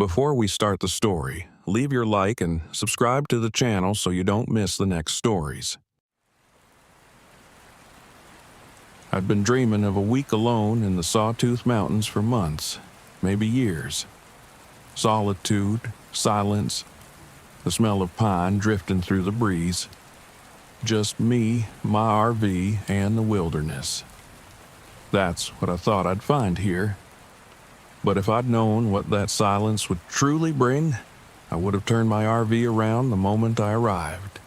Before we start the story, leave your like and subscribe to the channel so you don't miss the next stories. I'd been dreaming of a week alone in the Sawtooth Mountains for months, maybe years. Solitude, silence, the smell of pine drifting through the breeze. Just me, my RV, and the wilderness. That's what I thought I'd find here. But if I'd known what that silence would truly bring, I would have turned my RV around the moment I arrived.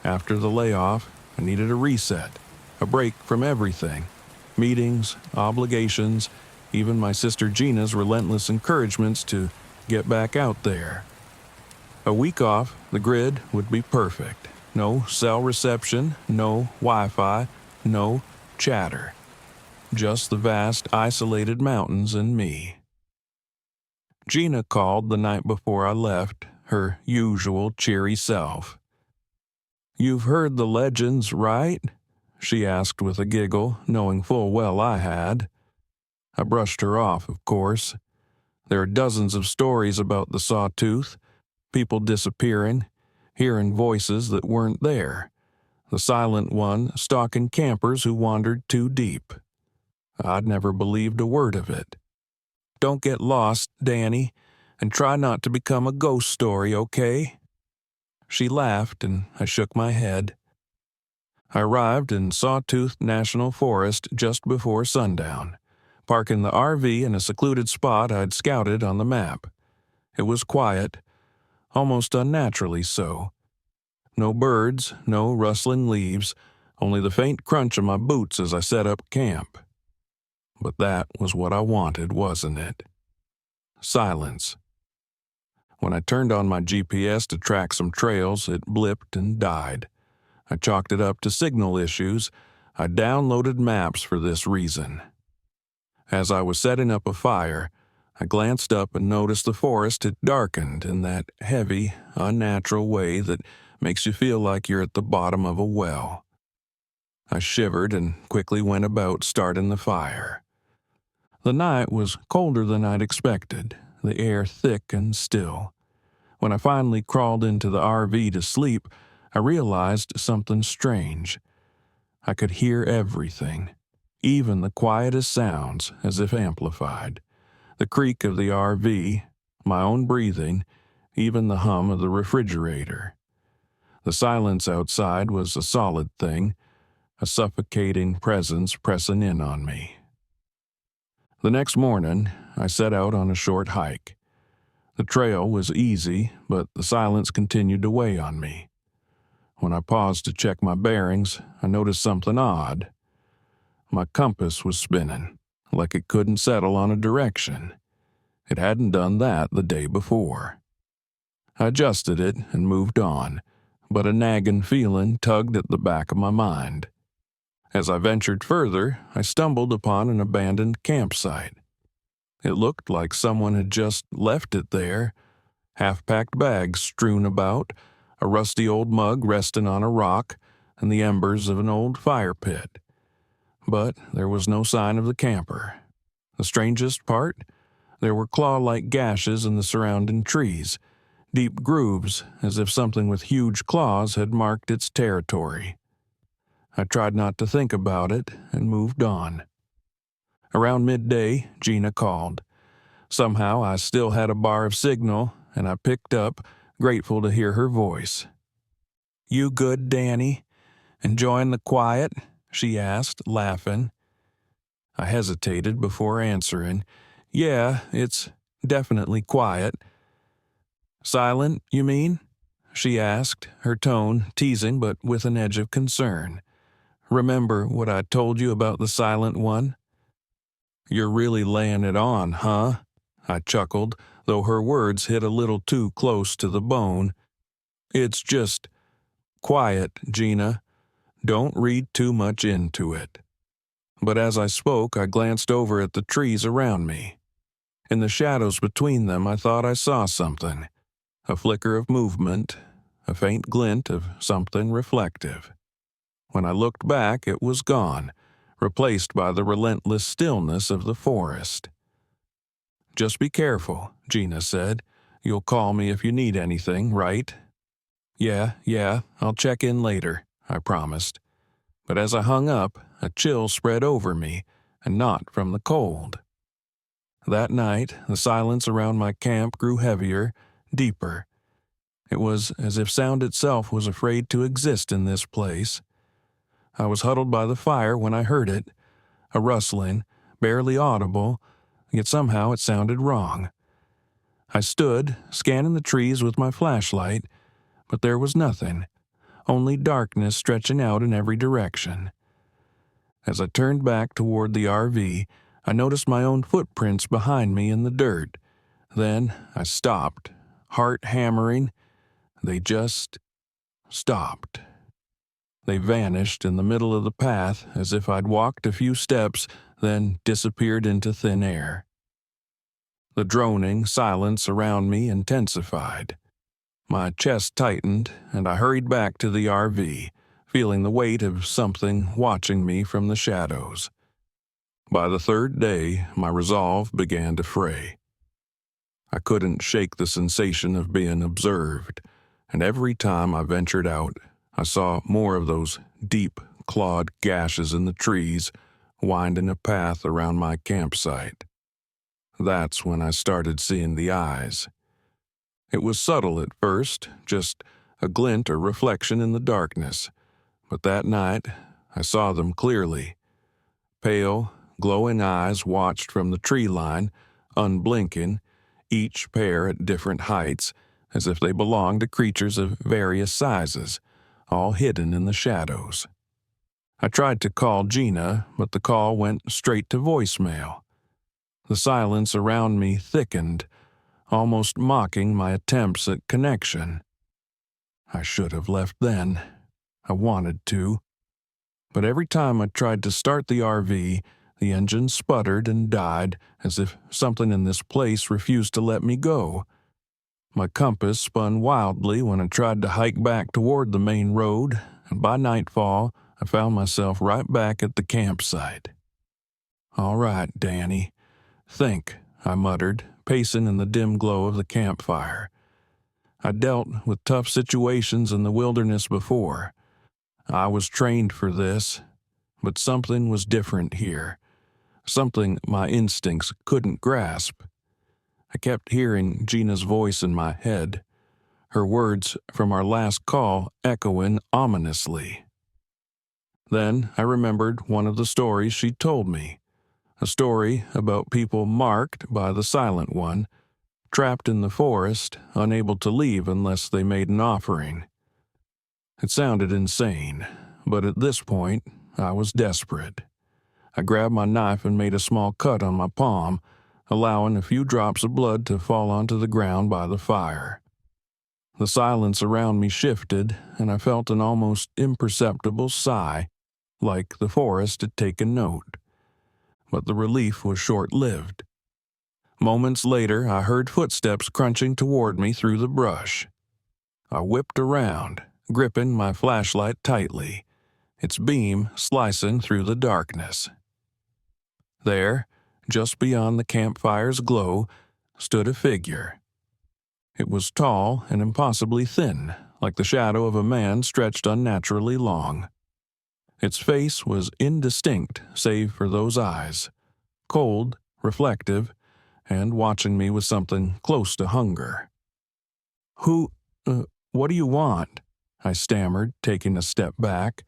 After the layoff, I needed a reset, a break from everything. Meetings, obligations, even my sister Gina's relentless encouragements to get back out there. A week off, the grid would be perfect. No cell reception, no Wi-Fi, no chatter. Just the vast, isolated mountains and me. Gina called the night before I left, her usual cheery self. "You've heard the legends, right?" she asked with a giggle, knowing full well I had. I brushed her off, of course. There are dozens of stories about the Sawtooth, people disappearing, hearing voices that weren't there, the silent one stalking campers who wandered too deep. I'd never believed a word of it. "Don't get lost, Danny, and try not to become a ghost story, okay?" She laughed, and I shook my head. I arrived in Sawtooth National Forest just before sundown, parking the RV in a secluded spot I'd scouted on the map. It was quiet, almost unnaturally so. No birds, no rustling leaves, only the faint crunch of my boots as I set up camp. But that was what I wanted, wasn't it? Silence. When I turned on my GPS to track some trails, it blipped and died. I chalked it up to signal issues. I downloaded maps for this reason. As I was setting up a fire, I glanced up and noticed the forest had darkened in that heavy, unnatural way that makes you feel like you're at the bottom of a well. I shivered and quickly went about starting the fire. The night was colder than I'd expected, the air thick and still. When I finally crawled into the RV to sleep, I realized something strange. I could hear everything, even the quietest sounds as if amplified. The creak of the RV, my own breathing, even the hum of the refrigerator. The silence outside was a solid thing, a suffocating presence pressing in on me. The next morning, I set out on a short hike. The trail was easy, but the silence continued to weigh on me. When I paused to check my bearings, I noticed something odd. My compass was spinning, like it couldn't settle on a direction. It hadn't done that the day before. I adjusted it and moved on, but a nagging feeling tugged at the back of my mind. As I ventured further, I stumbled upon an abandoned campsite. It looked like someone had just left it there, half-packed bags strewn about, a rusty old mug resting on a rock, and the embers of an old fire pit. But there was no sign of the camper. The strangest part? There were claw-like gashes in the surrounding trees, deep grooves as if something with huge claws had marked its territory. I tried not to think about it and moved on. Around midday, Gina called. Somehow I still had a bar of signal, and I picked up, grateful to hear her voice. "You good, Danny? Enjoying the quiet?" she asked, laughing. I hesitated before answering. "Yeah, it's definitely quiet." "Silent, you mean?" she asked, her tone teasing but with an edge of concern. "Remember what I told you about the silent one?" "You're really laying it on, huh?" I chuckled, though her words hit a little too close to the bone. "It's just quiet, Gina. Don't read too much into it." But as I spoke, I glanced over at the trees around me. In the shadows between them, I thought I saw something. A flicker of movement, a faint glint of something reflective. When I looked back, it was gone, replaced by the relentless stillness of the forest. "Just be careful," Gina said. "You'll call me if you need anything, right?" Yeah, I'll check in later," I promised. But as I hung up, a chill spread over me, and not from the cold. That night, the silence around my camp grew heavier, deeper. It was as if sound itself was afraid to exist in this place. I was huddled by the fire when I heard it, a rustling, barely audible, yet somehow it sounded wrong. I stood, scanning the trees with my flashlight, but there was nothing, only darkness stretching out in every direction. As I turned back toward the RV, I noticed my own footprints behind me in the dirt. Then I stopped, heart hammering. They just stopped. They vanished in the middle of the path as if I'd walked a few steps, then disappeared into thin air. The droning silence around me intensified. My chest tightened, and I hurried back to the RV, feeling the weight of something watching me from the shadows. By the third day, my resolve began to fray. I couldn't shake the sensation of being observed, and every time I ventured out, I saw more of those deep, clawed gashes in the trees, winding a path around my campsite. That's when I started seeing the eyes. It was subtle at first, just a glint or reflection in the darkness, but that night I saw them clearly. Pale, glowing eyes watched from the tree line, unblinking, each pair at different heights, as if they belonged to creatures of various sizes, all hidden in the shadows. I tried to call Gina, but the call went straight to voicemail. The silence around me thickened, almost mocking my attempts at connection. I should have left then. I wanted to. But every time I tried to start the RV, the engine sputtered and died as if something in this place refused to let me go. My compass spun wildly when I tried to hike back toward the main road, and by nightfall, I found myself right back at the campsite. "All right, Danny. Think," I muttered, pacing in the dim glow of the campfire. I dealt with tough situations in the wilderness before. I was trained for this, but something was different here, something my instincts couldn't grasp. I kept hearing Gina's voice in my head, her words from our last call echoing ominously. Then I remembered one of the stories she'd told me, a story about people marked by the Silent One, trapped in the forest, unable to leave unless they made an offering. It sounded insane, but at this point, I was desperate. I grabbed my knife and made a small cut on my palm, allowing a few drops of blood to fall onto the ground by the fire. The silence around me shifted, and I felt an almost imperceptible sigh, like the forest had taken note. But the relief was short-lived. Moments later, I heard footsteps crunching toward me through the brush. I whipped around, gripping my flashlight tightly, its beam slicing through the darkness. There, just beyond the campfire's glow, stood a figure. It was tall and impossibly thin, like the shadow of a man stretched unnaturally long. Its face was indistinct save for those eyes, cold, reflective, and watching me with something close to hunger. "Who, what do you want?" I stammered, taking a step back.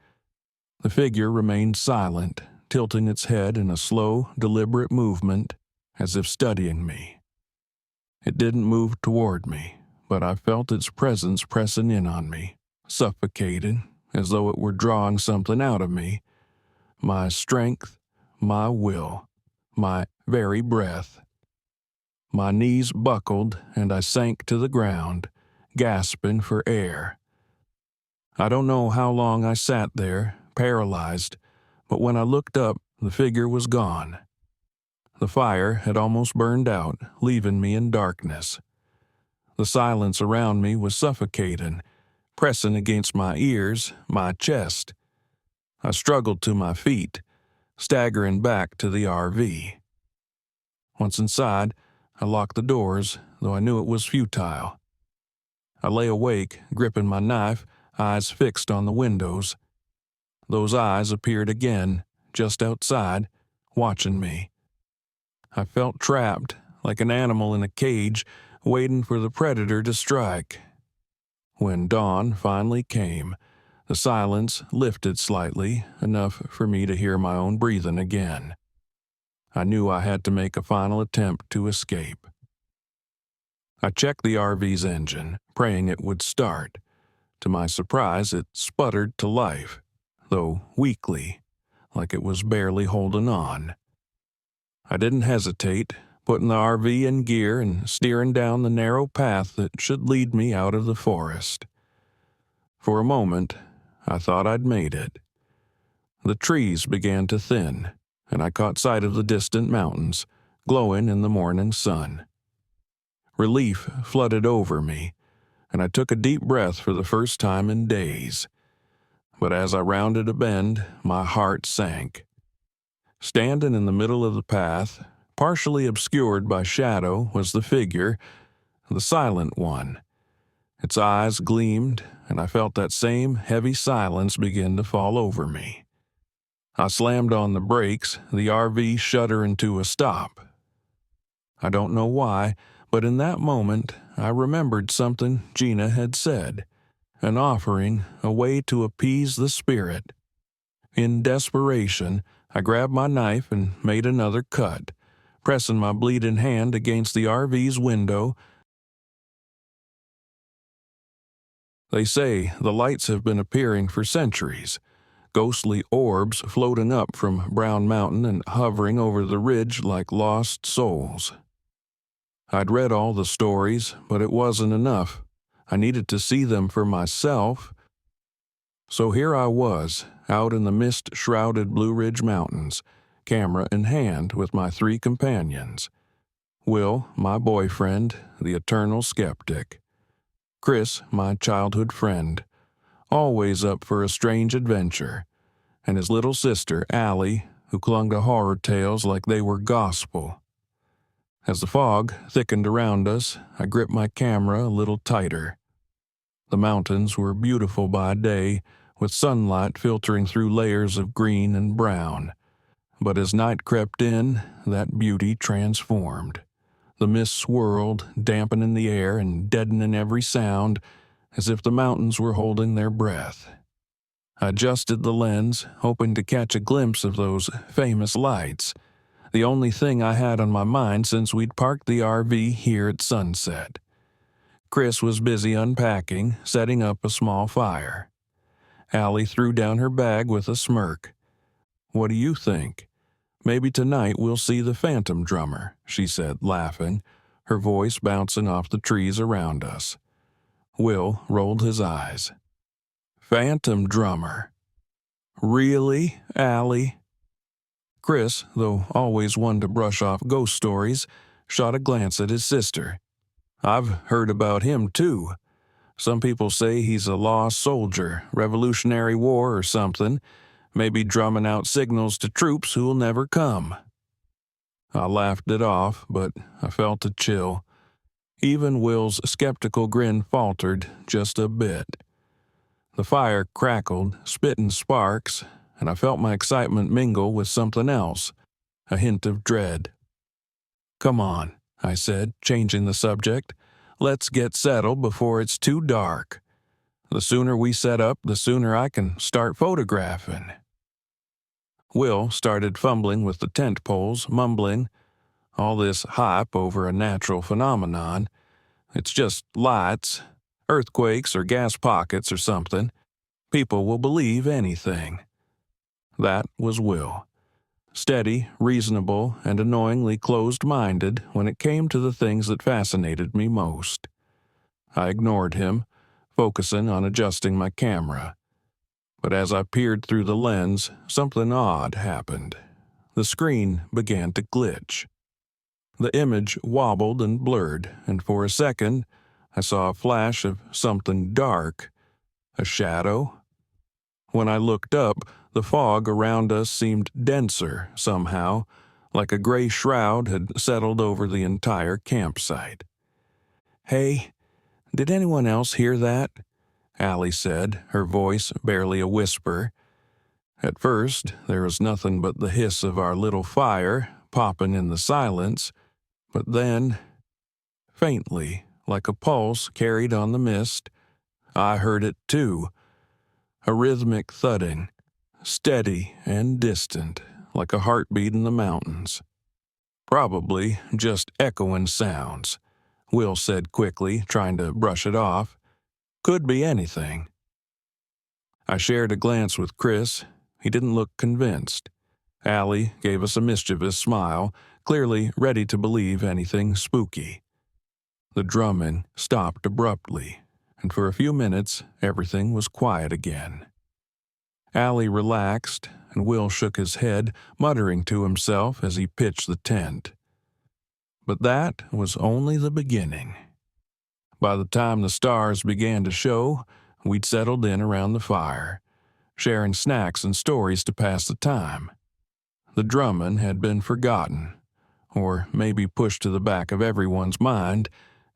The figure remained silent, tilting its head in a slow, deliberate movement, as if studying me. It didn't move toward me, but I felt its presence pressing in on me, suffocating, as though it were drawing something out of me. My strength, my will, my very breath. My knees buckled, and I sank to the ground, gasping for air. I don't know how long I sat there, paralyzed, but when I looked up, the figure was gone. The fire had almost burned out, leaving me in darkness. The silence around me was suffocating, pressing against my ears, my chest. I struggled to my feet, staggering back to the RV. Once inside, I locked the doors, though I knew it was futile. I lay awake, gripping my knife, eyes fixed on the windows. Those eyes appeared again, just outside, watching me. I felt trapped, like an animal in a cage, waiting for the predator to strike. When dawn finally came, the silence lifted slightly, enough for me to hear my own breathing again. I knew I had to make a final attempt to escape. I checked the RV's engine, praying it would start. To my surprise, it sputtered to life, though weakly, like it was barely holding on. I didn't hesitate, putting the RV in gear and steering down the narrow path that should lead me out of the forest. For a moment, I thought I'd made it. The trees began to thin, and I caught sight of the distant mountains, glowing in the morning sun. Relief flooded over me, and I took a deep breath for the first time in days. But as I rounded a bend, my heart sank. Standing in the middle of the path, partially obscured by shadow, was the figure, the silent one. Its eyes gleamed, and I felt that same heavy silence begin to fall over me. I slammed on the brakes, the RV shuddering to a stop. I don't know why, but in that moment, I remembered something Gina had said, an offering, a way to appease the spirit. In desperation, I grabbed my knife and made another cut, pressing my bleeding hand against the RV's window. They say the lights have been appearing for centuries, ghostly orbs floating up from Brown Mountain and hovering over the ridge like lost souls. I'd read all the stories, but it wasn't enough. I needed to see them for myself. So here I was, out in the mist-shrouded Blue Ridge Mountains, camera in hand with my 3 companions. Will, my boyfriend, the eternal skeptic. Chris, my childhood friend, always up for a strange adventure. And his little sister, Allie, who clung to horror tales like they were gospel. As the fog thickened around us, I gripped my camera a little tighter. The mountains were beautiful by day, with sunlight filtering through layers of green and brown. But as night crept in, that beauty transformed. The mist swirled, dampening the air and deadening every sound, as if the mountains were holding their breath. I adjusted the lens, hoping to catch a glimpse of those famous lights, the only thing I had on my mind since we'd parked the RV here at sunset. Chris was busy unpacking, setting up a small fire. Allie threw down her bag with a smirk. "What do you think? Maybe tonight we'll see the phantom drummer," she said, laughing, her voice bouncing off the trees around us. Will rolled his eyes. "Phantom drummer? Really, Allie?" Chris, though always one to brush off ghost stories, shot a glance at his sister. "I've heard about him, too. Some people say he's a lost soldier, Revolutionary War or something, maybe drumming out signals to troops who'll never come." I laughed it off, but I felt a chill. Even Will's skeptical grin faltered just a bit. The fire crackled, spitting sparks, and I felt my excitement mingle with something else, a hint of dread. "Come on," I said, changing the subject. "Let's get settled before it's too dark. The sooner we set up, the sooner I can start photographing." Will started fumbling with the tent poles, mumbling, "All this hype over a natural phenomenon. It's just lights, earthquakes or gas pockets or something. People will believe anything." That was Will. Steady, reasonable, and annoyingly closed-minded when it came to the things that fascinated me most. I ignored him, focusing on adjusting my camera. But as I peered through the lens, something odd happened. The screen began to glitch. The image wobbled and blurred, and for a second, I saw a flash of something dark. A shadow? When I looked up, the fog around us seemed denser, somehow, like a gray shroud had settled over the entire campsite. "Hey, did anyone else hear that?" Allie said, her voice barely a whisper. At first, there was nothing but the hiss of our little fire popping in the silence, but then, faintly, like a pulse carried on the mist, I heard it too. A rhythmic thudding, steady and distant, like a heartbeat in the mountains. "Probably just echoing sounds," Will said quickly, trying to brush it off. "Could be anything." I shared a glance with Chris. He didn't look convinced. Allie gave us a mischievous smile, clearly ready to believe anything spooky. The drumming stopped abruptly, and for a few minutes everything was quiet again. Allie relaxed, and Will shook his head, muttering to himself as he pitched the tent. But that was only the beginning. By the time the stars began to show, we'd settled in around the fire, sharing snacks and stories to pass the time. The drumming had been forgotten, or maybe pushed to the back of everyone's mind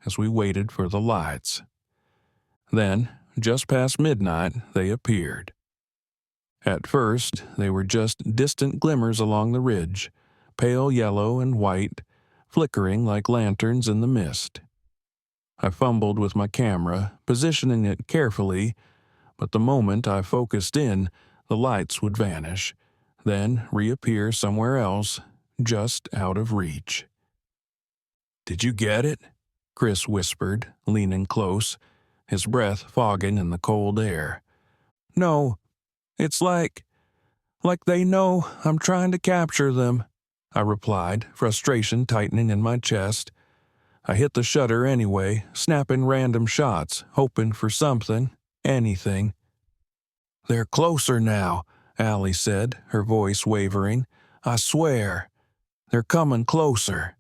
as we waited for the lights. Then, just past midnight, they appeared. At first, they were just distant glimmers along the ridge, pale yellow and white, flickering like lanterns in the mist. I fumbled with my camera, positioning it carefully, but the moment I focused in, the lights would vanish, then reappear somewhere else, just out of reach. "Did you get it?" Chris whispered, leaning close, his breath fogging in the cold air. "No, it's like they know I'm trying to capture them," I replied, frustration tightening in my chest. I hit the shutter anyway, snapping random shots, hoping for something, anything. "They're closer now," Allie said, her voice wavering. "I swear, they're coming closer."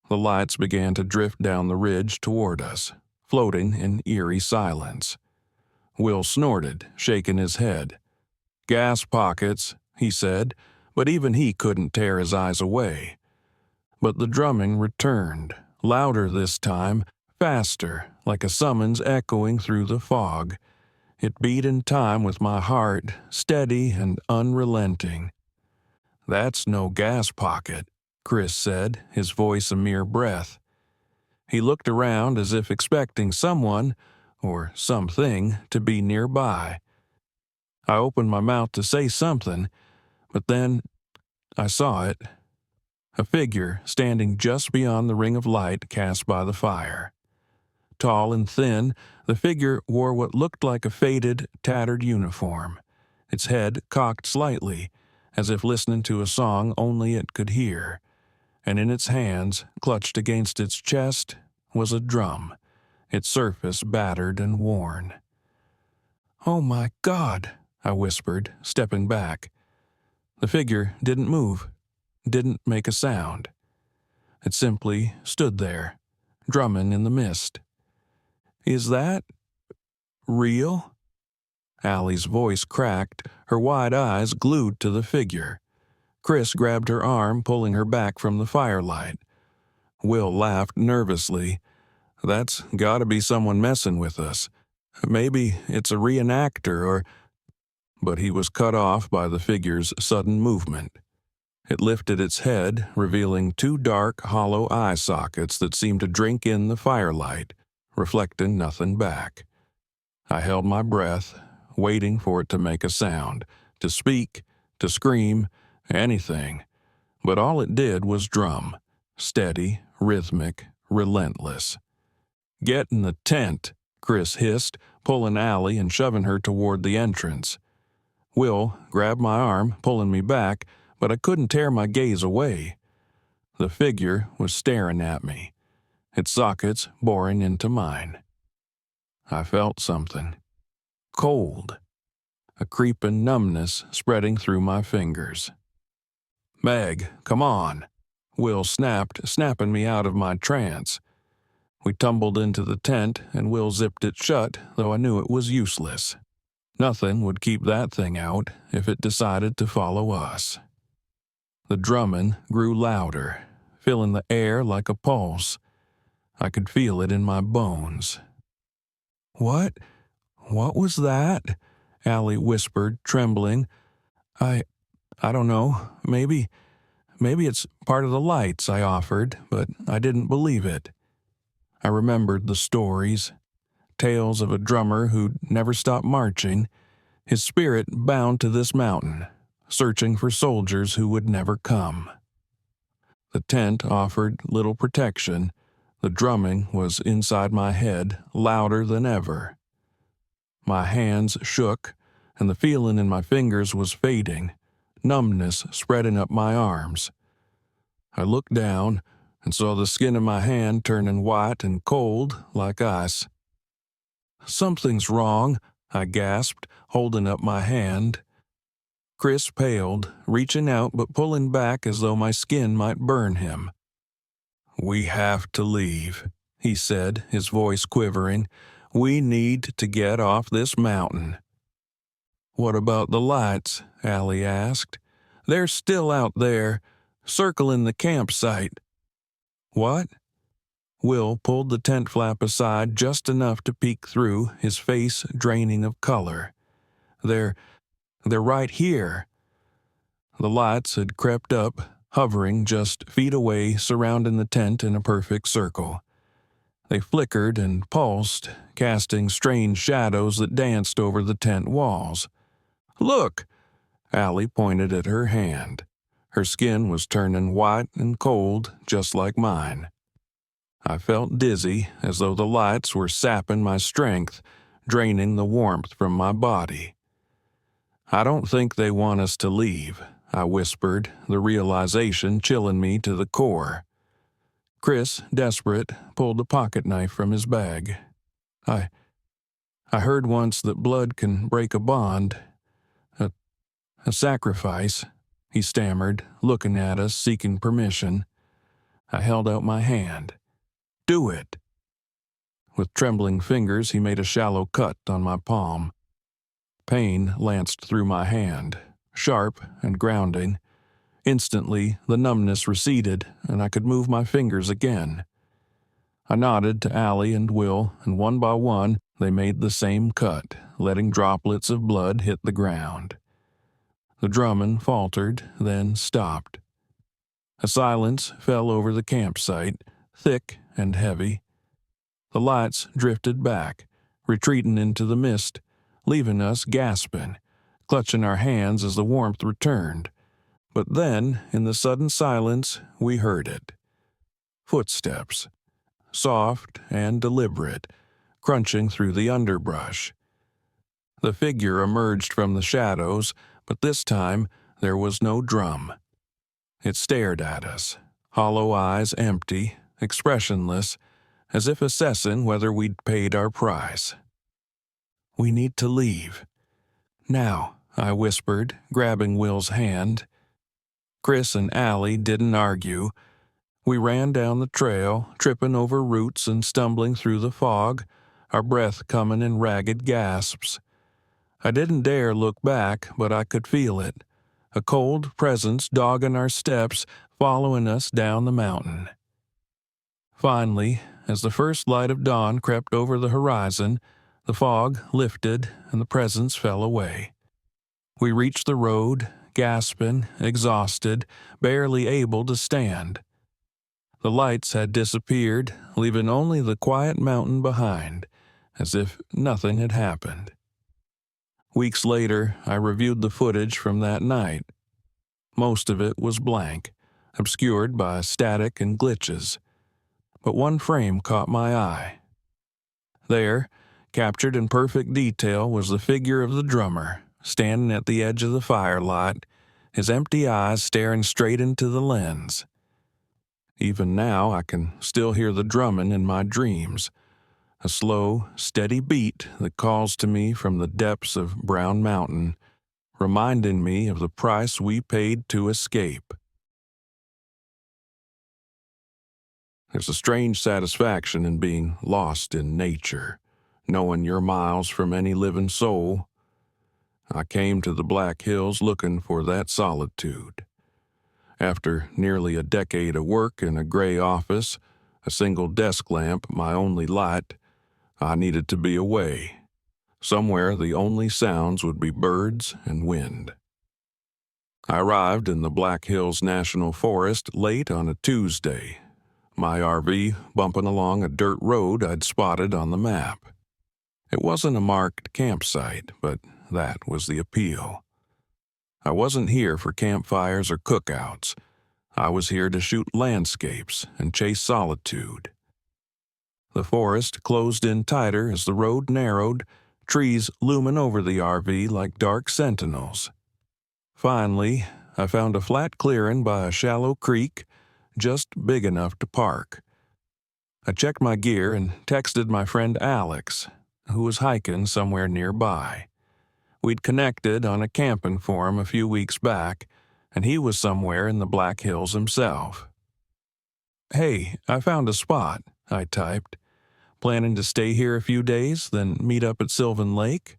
The lights began to drift down the ridge toward us, floating in eerie silence. Will snorted, shaking his head. "Gas pockets," he said, but even he couldn't tear his eyes away. But the drumming returned, louder this time, faster, like a summons echoing through the fog. It beat in time with my heart, steady and unrelenting. "That's no gas pocket," Chris said, his voice a mere breath. He looked around as if expecting someone, or something, to be nearby. I opened my mouth to say something, but then I saw it. A figure standing just beyond the ring of light cast by the fire. Tall and thin, the figure wore what looked like a faded, tattered uniform, its head cocked slightly, as if listening to a song only it could hear, and in its hands, clutched against its chest, was a drum, its surface battered and worn. "Oh my God," I whispered, stepping back. The figure didn't move, didn't make a sound. It simply stood there, drumming in the mist. "Is that real?" Allie's voice cracked, her wide eyes glued to the figure. Chris grabbed her arm, pulling her back from the firelight. Will laughed nervously. "That's gotta be someone messing with us. Maybe it's a reenactor or—" But he was cut off by the figure's sudden movement. It lifted its head, revealing two dark, hollow eye sockets that seemed to drink in the firelight, reflecting nothing back. I held my breath, waiting for it to make a sound, to speak, to scream, anything. But all it did was drum, steady, rhythmic, relentless. "Get in the tent," Chris hissed, pulling Allie and shoving her toward the entrance. Will grabbed my arm, pulling me back, but I couldn't tear my gaze away. The figure was staring at me, its sockets boring into mine. I felt something. Cold. A creeping numbness spreading through my fingers. "Meg, come on," Will snapped, snapping me out of my trance. We tumbled into the tent, and Will zipped it shut, though I knew it was useless. Nothing would keep that thing out if it decided to follow us. The drumming grew louder, filling the air like a pulse. I could feel it in my bones. What? What was that? Allie whispered, trembling. I don't know. Maybe it's part of the lights, I offered, but I didn't believe it. I remembered the stories, tales of a drummer who'd never stopped marching, his spirit bound to this mountain, searching for soldiers who would never come. The tent offered little protection. The drumming was inside my head, louder than ever. My hands shook, and the feeling in my fingers was fading, numbness spreading up my arms. I looked down and saw the skin of my hand turning white and cold like ice. "Something's wrong," I gasped, holding up my hand. Chris paled, reaching out but pulling back as though my skin might burn him. "We have to leave," he said, his voice quivering. "We need to get off this mountain." "What about the lights?" Allie asked. "They're still out there, circling the campsite." "What?" Will pulled the tent flap aside just enough to peek through, his face draining of color. They're right here." The lights had crept up, hovering just feet away, surrounding the tent in a perfect circle. They flickered and pulsed, casting strange shadows that danced over the tent walls. "Look!" Allie pointed at her hand. Her skin was turning white and cold, just like mine. I felt dizzy, as though the lights were sapping my strength, draining the warmth from my body. "I don't think they want us to leave," I whispered, the realization chilling me to the core. Chris, desperate, pulled a pocket knife from his bag. I heard once that blood can break a bond. A sacrifice," he stammered, looking at us, seeking permission. I held out my hand. "Do it." With trembling fingers, he made a shallow cut on my palm. Pain lanced through my hand, sharp and grounding. Instantly, the numbness receded, and I could move my fingers again. I nodded to Allie and Will, and one by one, they made the same cut, letting droplets of blood hit the ground. The drumming faltered, then stopped. A silence fell over the campsite, thick and heavy. The lights drifted back, retreating into the mist, leaving us gasping, clutching our hands as the warmth returned. But then, in the sudden silence, we heard it. Footsteps, soft and deliberate, crunching through the underbrush. The figure emerged from the shadows, but this time there was no drum. It stared at us, hollow eyes empty, expressionless, as if assessing whether we'd paid our price. "We need to leave. Now," I whispered, grabbing Will's hand. Chris and Allie didn't argue. We ran down the trail, tripping over roots and stumbling through the fog, our breath coming in ragged gasps. I didn't dare look back, but I could feel it. A cold presence dogging our steps, following us down the mountain. Finally, as the first light of dawn crept over the horizon, the fog lifted and the presence fell away. We reached the road, gasping, exhausted, barely able to stand. The lights had disappeared, leaving only the quiet mountain behind, as if nothing had happened. Weeks later, I reviewed the footage from that night. Most of it was blank, obscured by static and glitches. But one frame caught my eye. There, captured in perfect detail, was the figure of the drummer, standing at the edge of the firelight, his empty eyes staring straight into the lens. Even now, I can still hear the drumming in my dreams, a slow, steady beat that calls to me from the depths of Brown Mountain, reminding me of the price we paid to escape. There's a strange satisfaction in being lost in nature, knowing you're miles from any living soul. I came to the Black Hills looking for that solitude. After nearly a decade of work in a gray office, a single desk lamp my only light, I needed to be away. Somewhere the only sounds would be birds and wind. I arrived in the Black Hills National Forest late on a Tuesday, my RV bumping along a dirt road I'd spotted on the map. It wasn't a marked campsite, but that was the appeal. I wasn't here for campfires or cookouts. I was here to shoot landscapes and chase solitude. The forest closed in tighter as the road narrowed, trees looming over the RV like dark sentinels. Finally, I found a flat clearing by a shallow creek, just big enough to park. I checked my gear and texted my friend Alex, who was hiking somewhere nearby. We'd connected on a camping forum a few weeks back, and he was somewhere in the Black Hills himself. "Hey, I found a spot," I typed. "Planning to stay here a few days, then meet up at Sylvan Lake?"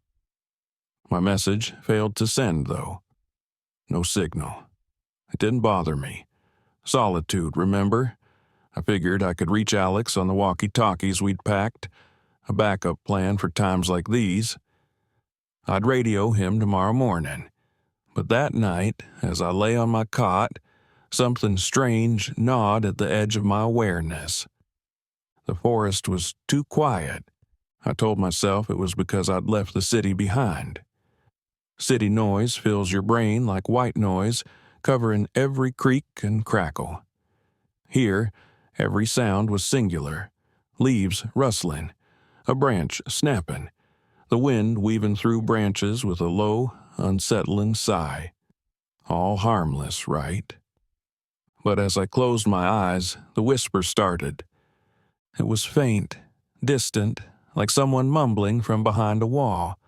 My message failed to send, though. No signal. It didn't bother me. Solitude, remember? I figured I could reach Alex on the walkie-talkies we'd packed, a backup plan for times like these. I'd radio him tomorrow morning. But that night, as I lay on my cot, something strange gnawed at the edge of my awareness. The forest was too quiet. I told myself it was because I'd left the city behind. City noise fills your brain like white noise, covering every creak and crackle. Here, every sound was singular. Leaves rustling, a branch snapping, the wind weaving through branches with a low, unsettling sigh. All harmless, right? But as I closed my eyes, the whisper started. It was faint, distant, like someone mumbling from behind a wall.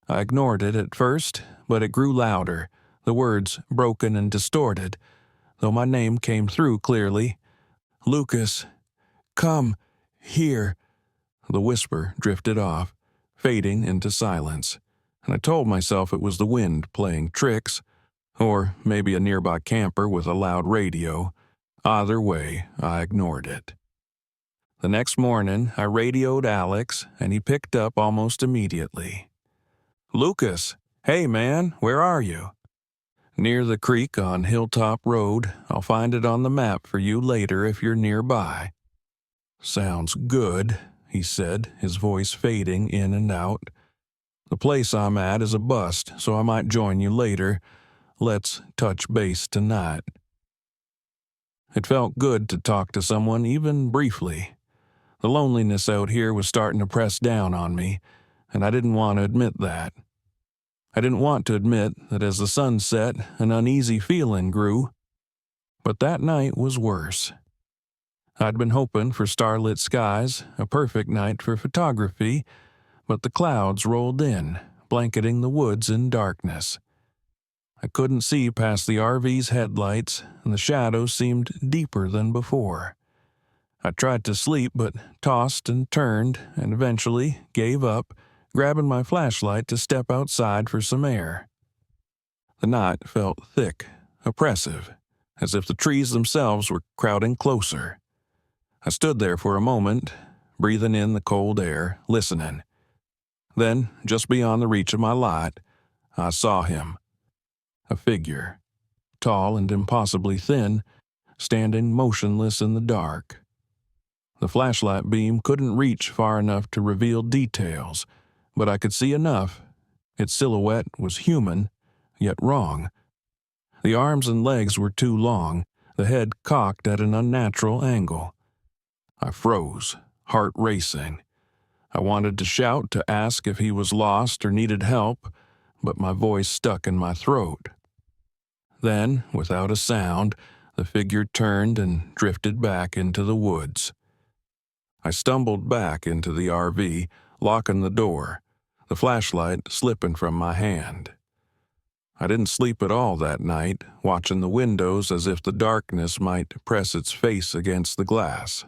I ignored it at first, but it grew louder, the words broken and distorted, though my name came through clearly. "Lucas, come, here." The whisper drifted off, fading into silence, and I told myself it was the wind playing tricks, or maybe a nearby camper with a loud radio. Either way, I ignored it. The next morning, I radioed Alex, and he picked up almost immediately. "Lucas, hey man, where are you?" "Near the creek on Hilltop Road. I'll find it on the map for you later if you're nearby." "Sounds good," he said, his voice fading in and out. "The place I'm at is a bust, so I might join you later. Let's touch base tonight." It felt good to talk to someone, even briefly. The loneliness out here was starting to press down on me, and I didn't want to admit that. I didn't want to admit that as the sun set, an uneasy feeling grew. But that night was worse. I'd been hoping for starlit skies, a perfect night for photography, but the clouds rolled in, blanketing the woods in darkness. I couldn't see past the RV's headlights, and the shadows seemed deeper than before. I tried to sleep, but tossed and turned, and eventually gave up, grabbing my flashlight to step outside for some air. The night felt thick, oppressive, as if the trees themselves were crowding closer. I stood there for a moment, breathing in the cold air, listening. Then, just beyond the reach of my light, I saw him. A figure, tall and impossibly thin, standing motionless in the dark. The flashlight beam couldn't reach far enough to reveal details, but I could see enough. Its silhouette was human, yet wrong. The arms and legs were too long, the head cocked at an unnatural angle. I froze, heart racing. I wanted to shout to ask if he was lost or needed help, but my voice stuck in my throat. Then, without a sound, the figure turned and drifted back into the woods. I stumbled back into the RV, locking the door, the flashlight slipping from my hand. I didn't sleep at all that night, watching the windows as if the darkness might press its face against the glass.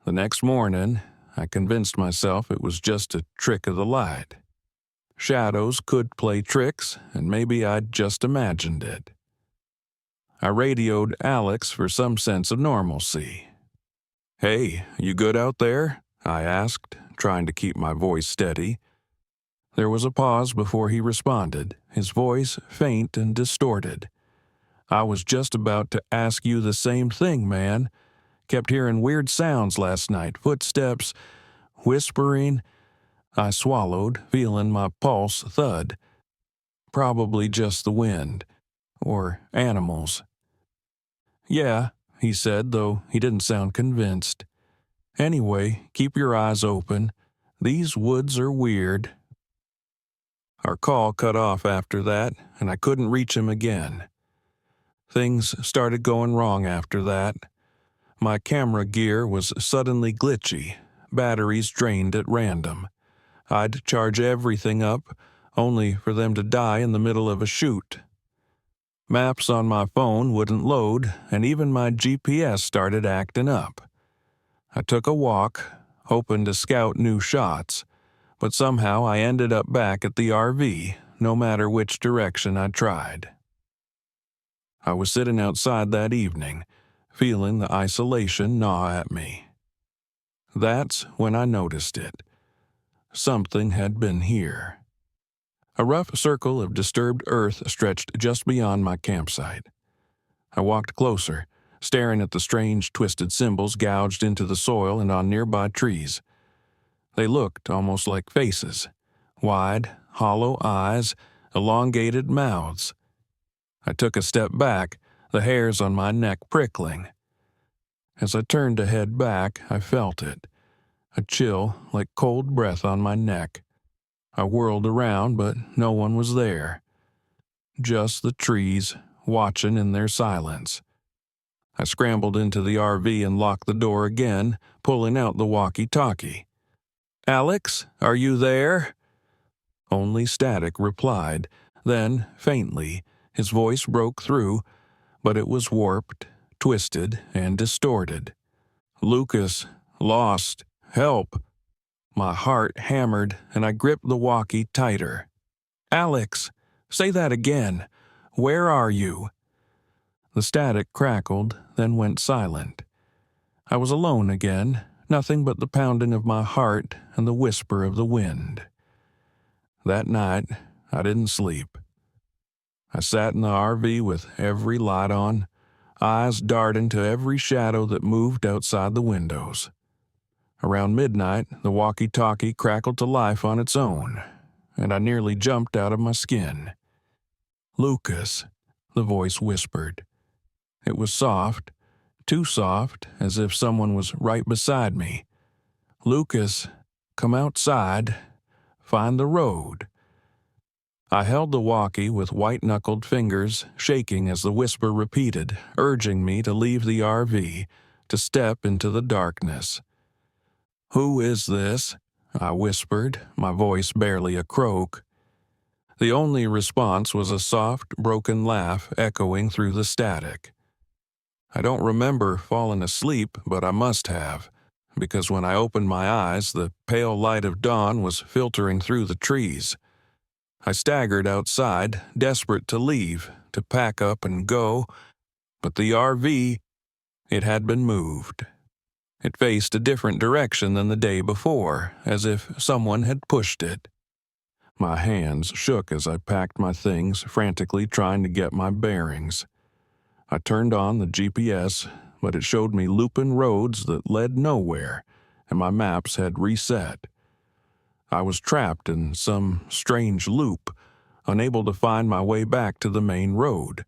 The next morning, I convinced myself it was just a trick of the light. Shadows could play tricks, and maybe I'd just imagined it. I radioed Alex for some sense of normalcy. "Hey, you good out there?" I asked, trying to keep my voice steady. There was a pause before he responded, his voice faint and distorted. "I was just about to ask you the same thing, man. Kept hearing weird sounds last night, footsteps, whispering." I swallowed, feeling my pulse thud. Probably just the wind. Or animals. "Yeah," he said, though he didn't sound convinced. "Anyway, keep your eyes open. These woods are weird." Our call cut off after that, and I couldn't reach him again. Things started going wrong after that. My camera gear was suddenly glitchy, batteries drained at random. I'd charge everything up, only for them to die in the middle of a shoot. Maps on my phone wouldn't load, and even my GPS started acting up. I took a walk, hoping to scout new shots, but somehow I ended up back at the RV, no matter which direction I tried. I was sitting outside that evening, feeling the isolation gnaw at me. That's when I noticed it. Something had been here. A rough circle of disturbed earth stretched just beyond my campsite. I walked closer, staring at the strange twisted symbols gouged into the soil and on nearby trees. They looked almost like faces, wide, hollow eyes, elongated mouths. I took a step back, the hairs on my neck prickling. As I turned to head back, I felt it, a chill like cold breath on my neck. I whirled around, but no one was there. Just the trees, watching in their silence. I scrambled into the RV and locked the door again, pulling out the walkie-talkie. "Alex, are you there?" Only static replied. Then, faintly, his voice broke through, but it was warped, twisted, and distorted. "Lucas, lost, help." My heart hammered, and I gripped the walkie tighter. "Alex, say that again. Where are you?" The static crackled, then went silent. I was alone again, nothing but the pounding of my heart and the whisper of the wind. That night, I didn't sleep. I sat in the RV with every light on, eyes darting to every shadow that moved outside the windows. Around midnight, the walkie-talkie crackled to life on its own, and I nearly jumped out of my skin. "Lucas," the voice whispered. It was soft, too soft, as if someone was right beside me. "Lucas, come outside. Find the road." I held the walkie with white-knuckled fingers, shaking as the whisper repeated, urging me to leave the RV, to step into the darkness. "Who is this?" I whispered, my voice barely a croak. The only response was a soft, broken laugh echoing through the static. I don't remember falling asleep, but I must have, because when I opened my eyes, the pale light of dawn was filtering through the trees. I staggered outside, desperate to leave, to pack up and go, but the RV, it had been moved. It faced a different direction than the day before, as if someone had pushed it. My hands shook as I packed my things, frantically trying to get my bearings. I turned on the GPS, but it showed me looping roads that led nowhere, and my maps had reset. I was trapped in some strange loop, unable to find my way back to the main road.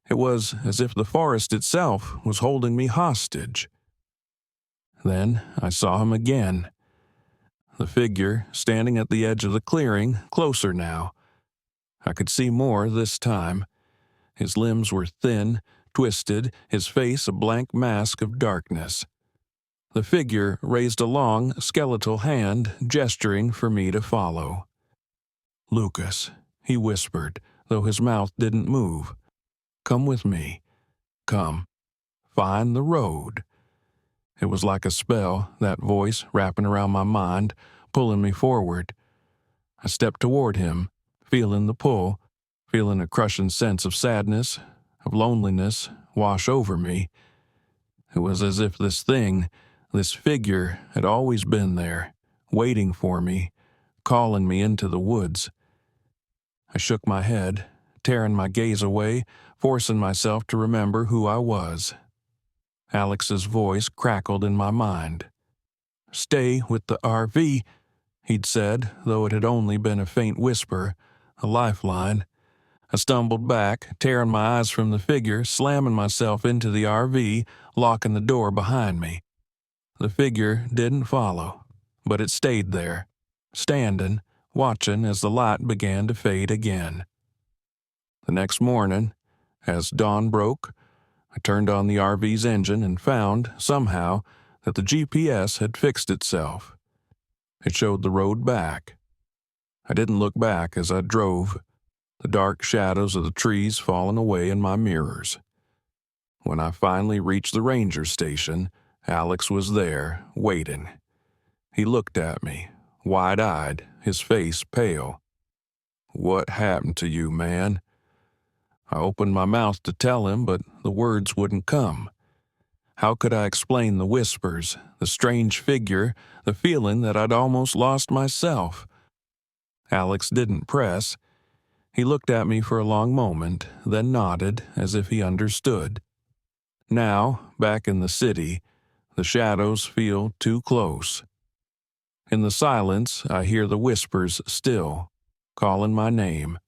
It was as if the forest itself was holding me hostage. Then I saw him again. The figure standing at the edge of the clearing, closer now. I could see more this time. His limbs were thin, twisted, his face a blank mask of darkness. The figure raised a long, skeletal hand, gesturing for me to follow. "Lucas," he whispered, though his mouth didn't move. "Come with me. Come. Find the road." It was like a spell, that voice wrapping around my mind, pulling me forward. I stepped toward him, feeling the pull, feeling a crushing sense of sadness, of loneliness wash over me. It was as if this thing, this figure, had always been there, waiting for me, calling me into the woods. I shook my head, tearing my gaze away, forcing myself to remember who I was. Alex's voice crackled in my mind. "Stay with the RV," he'd said, though it had only been a faint whisper, a lifeline. I stumbled back, tearing my eyes from the figure, slamming myself into the RV, locking the door behind me. The figure didn't follow, but it stayed there, standing, watching as the light began to fade again. The next morning, as dawn broke, I turned on the RV's engine and found, somehow, that the GPS had fixed itself. It showed the road back. I didn't look back as I drove, the dark shadows of the trees falling away in my mirrors. When I finally reached the ranger station, Alex was there, waiting. He looked at me, wide-eyed, his face pale. "What happened to you, man?" I opened my mouth to tell him, but the words wouldn't come. How could I explain the whispers, the strange figure, the feeling that I'd almost lost myself? Alex didn't press. He looked at me for a long moment, then nodded as if he understood. Now, back in the city, the shadows feel too close. In the silence, I hear the whispers still, calling my name,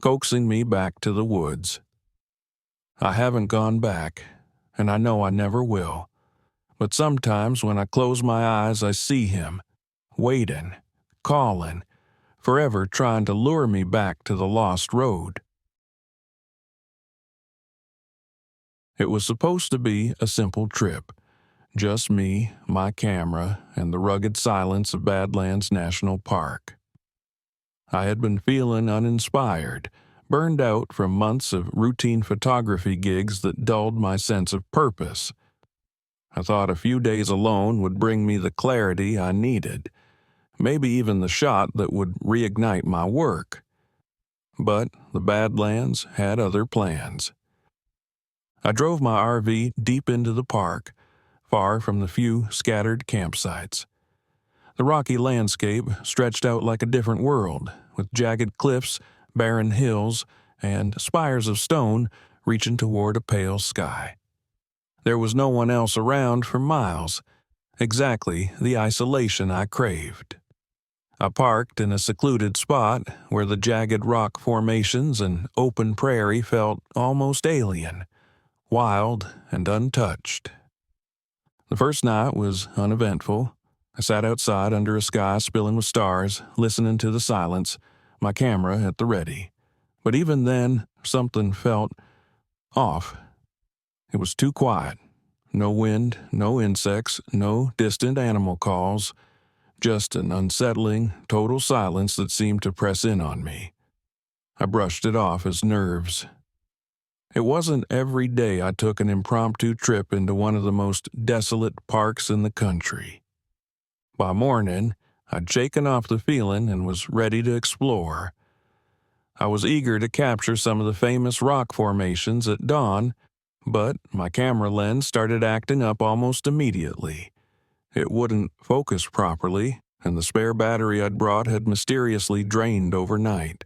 coaxing me back to the woods. I haven't gone back, and I know I never will. But sometimes when I close my eyes, I see him, waiting, calling, forever trying to lure me back to the lost road. It was supposed to be a simple trip. Just me, my camera, and the rugged silence of Badlands National Park. I had been feeling uninspired, burned out from months of routine photography gigs that dulled my sense of purpose. I thought a few days alone would bring me the clarity I needed, maybe even the shot that would reignite my work. But the Badlands had other plans. I drove my RV deep into the park, far from the few scattered campsites. The rocky landscape stretched out like a different world, with jagged cliffs, barren hills, and spires of stone reaching toward a pale sky. There was no one else around for miles, exactly the isolation I craved. I parked in a secluded spot where the jagged rock formations and open prairie felt almost alien, wild and untouched. The first night was uneventful. I sat outside under a sky spilling with stars, listening to the silence, my camera at the ready. But even then, something felt off. It was too quiet. No wind, no insects, no distant animal calls. Just an unsettling, total silence that seemed to press in on me. I brushed it off as nerves. It wasn't every day I took an impromptu trip into one of the most desolate parks in the country. By morning, I'd shaken off the feeling and was ready to explore. I was eager to capture some of the famous rock formations at dawn, but my camera lens started acting up almost immediately. It wouldn't focus properly, and the spare battery I'd brought had mysteriously drained overnight.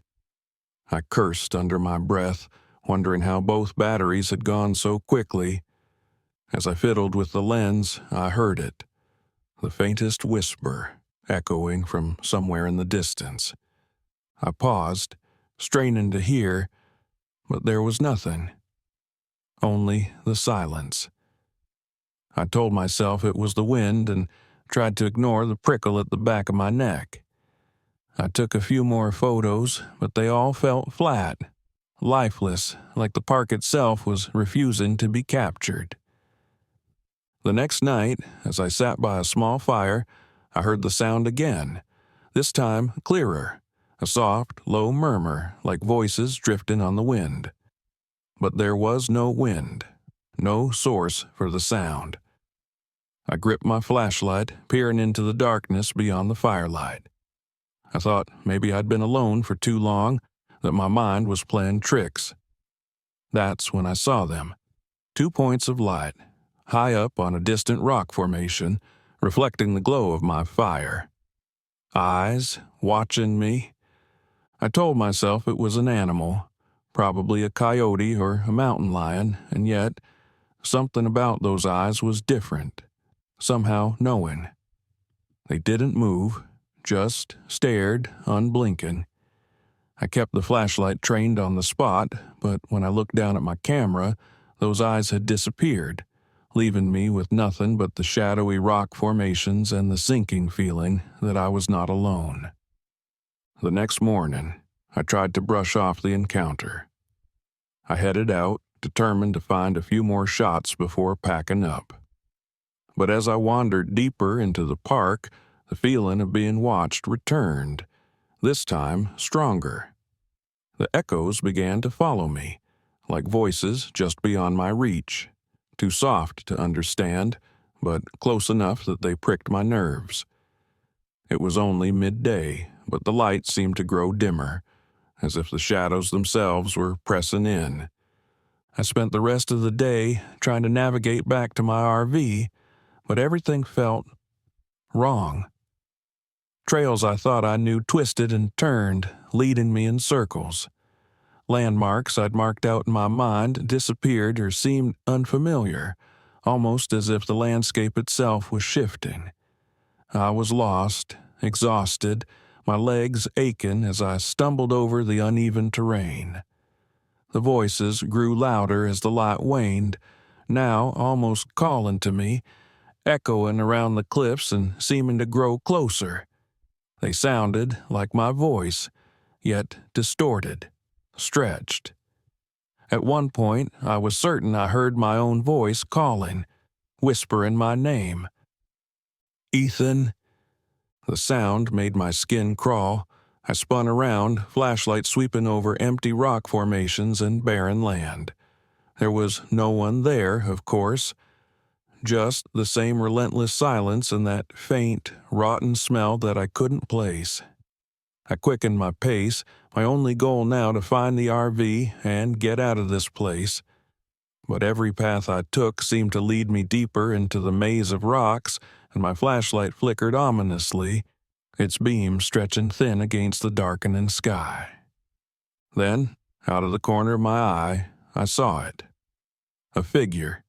I cursed under my breath, wondering how both batteries had gone so quickly. As I fiddled with the lens, I heard it, the faintest whisper, echoing from somewhere in the distance. I paused, straining to hear, but there was nothing. Only the silence. I told myself it was the wind and tried to ignore the prickle at the back of my neck. I took a few more photos, but they all felt flat, lifeless, like the park itself was refusing to be captured. The next night, as I sat by a small fire, I heard the sound again, this time clearer, a soft, low murmur like voices drifting on the wind. But there was no wind, no source for the sound. I gripped my flashlight, peering into the darkness beyond the firelight. I thought maybe I'd been alone for too long, that my mind was playing tricks. That's when I saw them. 2 points of light, high up on a distant rock formation, reflecting the glow of my fire. Eyes watching me. I told myself it was an animal, probably a coyote or a mountain lion, and yet something about those eyes was different, somehow knowing. They didn't move, just stared, unblinking. I kept the flashlight trained on the spot, but when I looked down at my camera, those eyes had disappeared, leaving me with nothing but the shadowy rock formations and the sinking feeling that I was not alone. The next morning, I tried to brush off the encounter. I headed out, determined to find a few more shots before packing up. But as I wandered deeper into the park, the feeling of being watched returned, this time stronger. The echoes began to follow me, like voices just beyond my reach, too soft to understand, but close enough that they pricked my nerves. It was only midday, but the light seemed to grow dimmer, as if the shadows themselves were pressing in. I spent the rest of the day trying to navigate back to my RV, but everything felt wrong. Trails I thought I knew twisted and turned, leading me in circles. Landmarks I'd marked out in my mind disappeared or seemed unfamiliar, almost as if the landscape itself was shifting. I was lost, exhausted, my legs aching as I stumbled over the uneven terrain. The voices grew louder as the light waned, now almost calling to me, echoing around the cliffs and seeming to grow closer. They sounded like my voice, yet distorted, stretched. At one point, I was certain I heard my own voice calling, whispering my name. Ethan. The sound made my skin crawl. I spun around, flashlight sweeping over empty rock formations and barren land. There was no one there, of course. Just the same relentless silence and that faint, rotten smell that I couldn't place. I quickened my pace, my only goal now to find the RV and get out of this place. But every path I took seemed to lead me deeper into the maze of rocks, and my flashlight flickered ominously, its beam stretching thin against the darkening sky. Then, out of the corner of my eye, I saw it. A figure,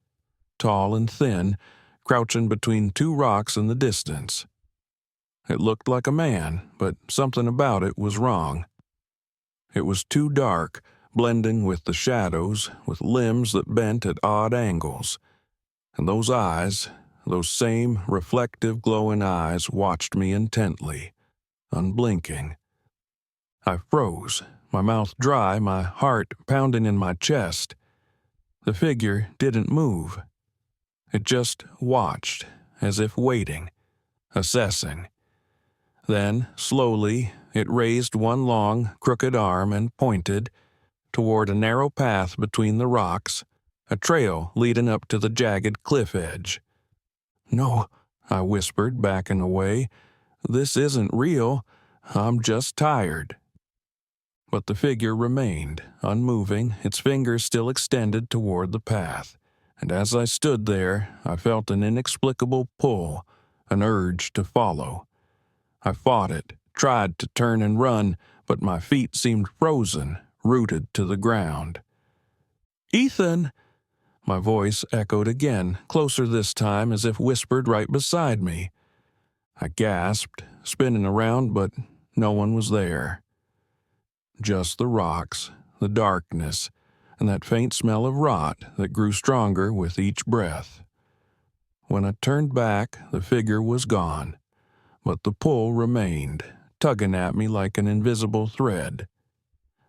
tall and thin, crouching between two rocks in the distance. It looked like a man, but something about it was wrong. It was too dark, blending with the shadows, with limbs that bent at odd angles. And those eyes, those same reflective, glowing eyes, watched me intently, unblinking. I froze, my mouth dry, my heart pounding in my chest. The figure didn't move. It just watched, as if waiting, assessing. Then, slowly, it raised one long, crooked arm and pointed toward a narrow path between the rocks, a trail leading up to the jagged cliff edge. "No," I whispered, backing away. "This isn't real. I'm just tired." But the figure remained, unmoving, its fingers still extended toward the path, and as I stood there, I felt an inexplicable pull, an urge to follow. I fought it, tried to turn and run, but my feet seemed frozen, rooted to the ground. "Ethan!" My voice echoed again, closer this time as if whispered right beside me. I gasped, spinning around, but no one was there. Just the rocks, the darkness, and that faint smell of rot that grew stronger with each breath. When I turned back, the figure was gone, but the pull remained, tugging at me like an invisible thread.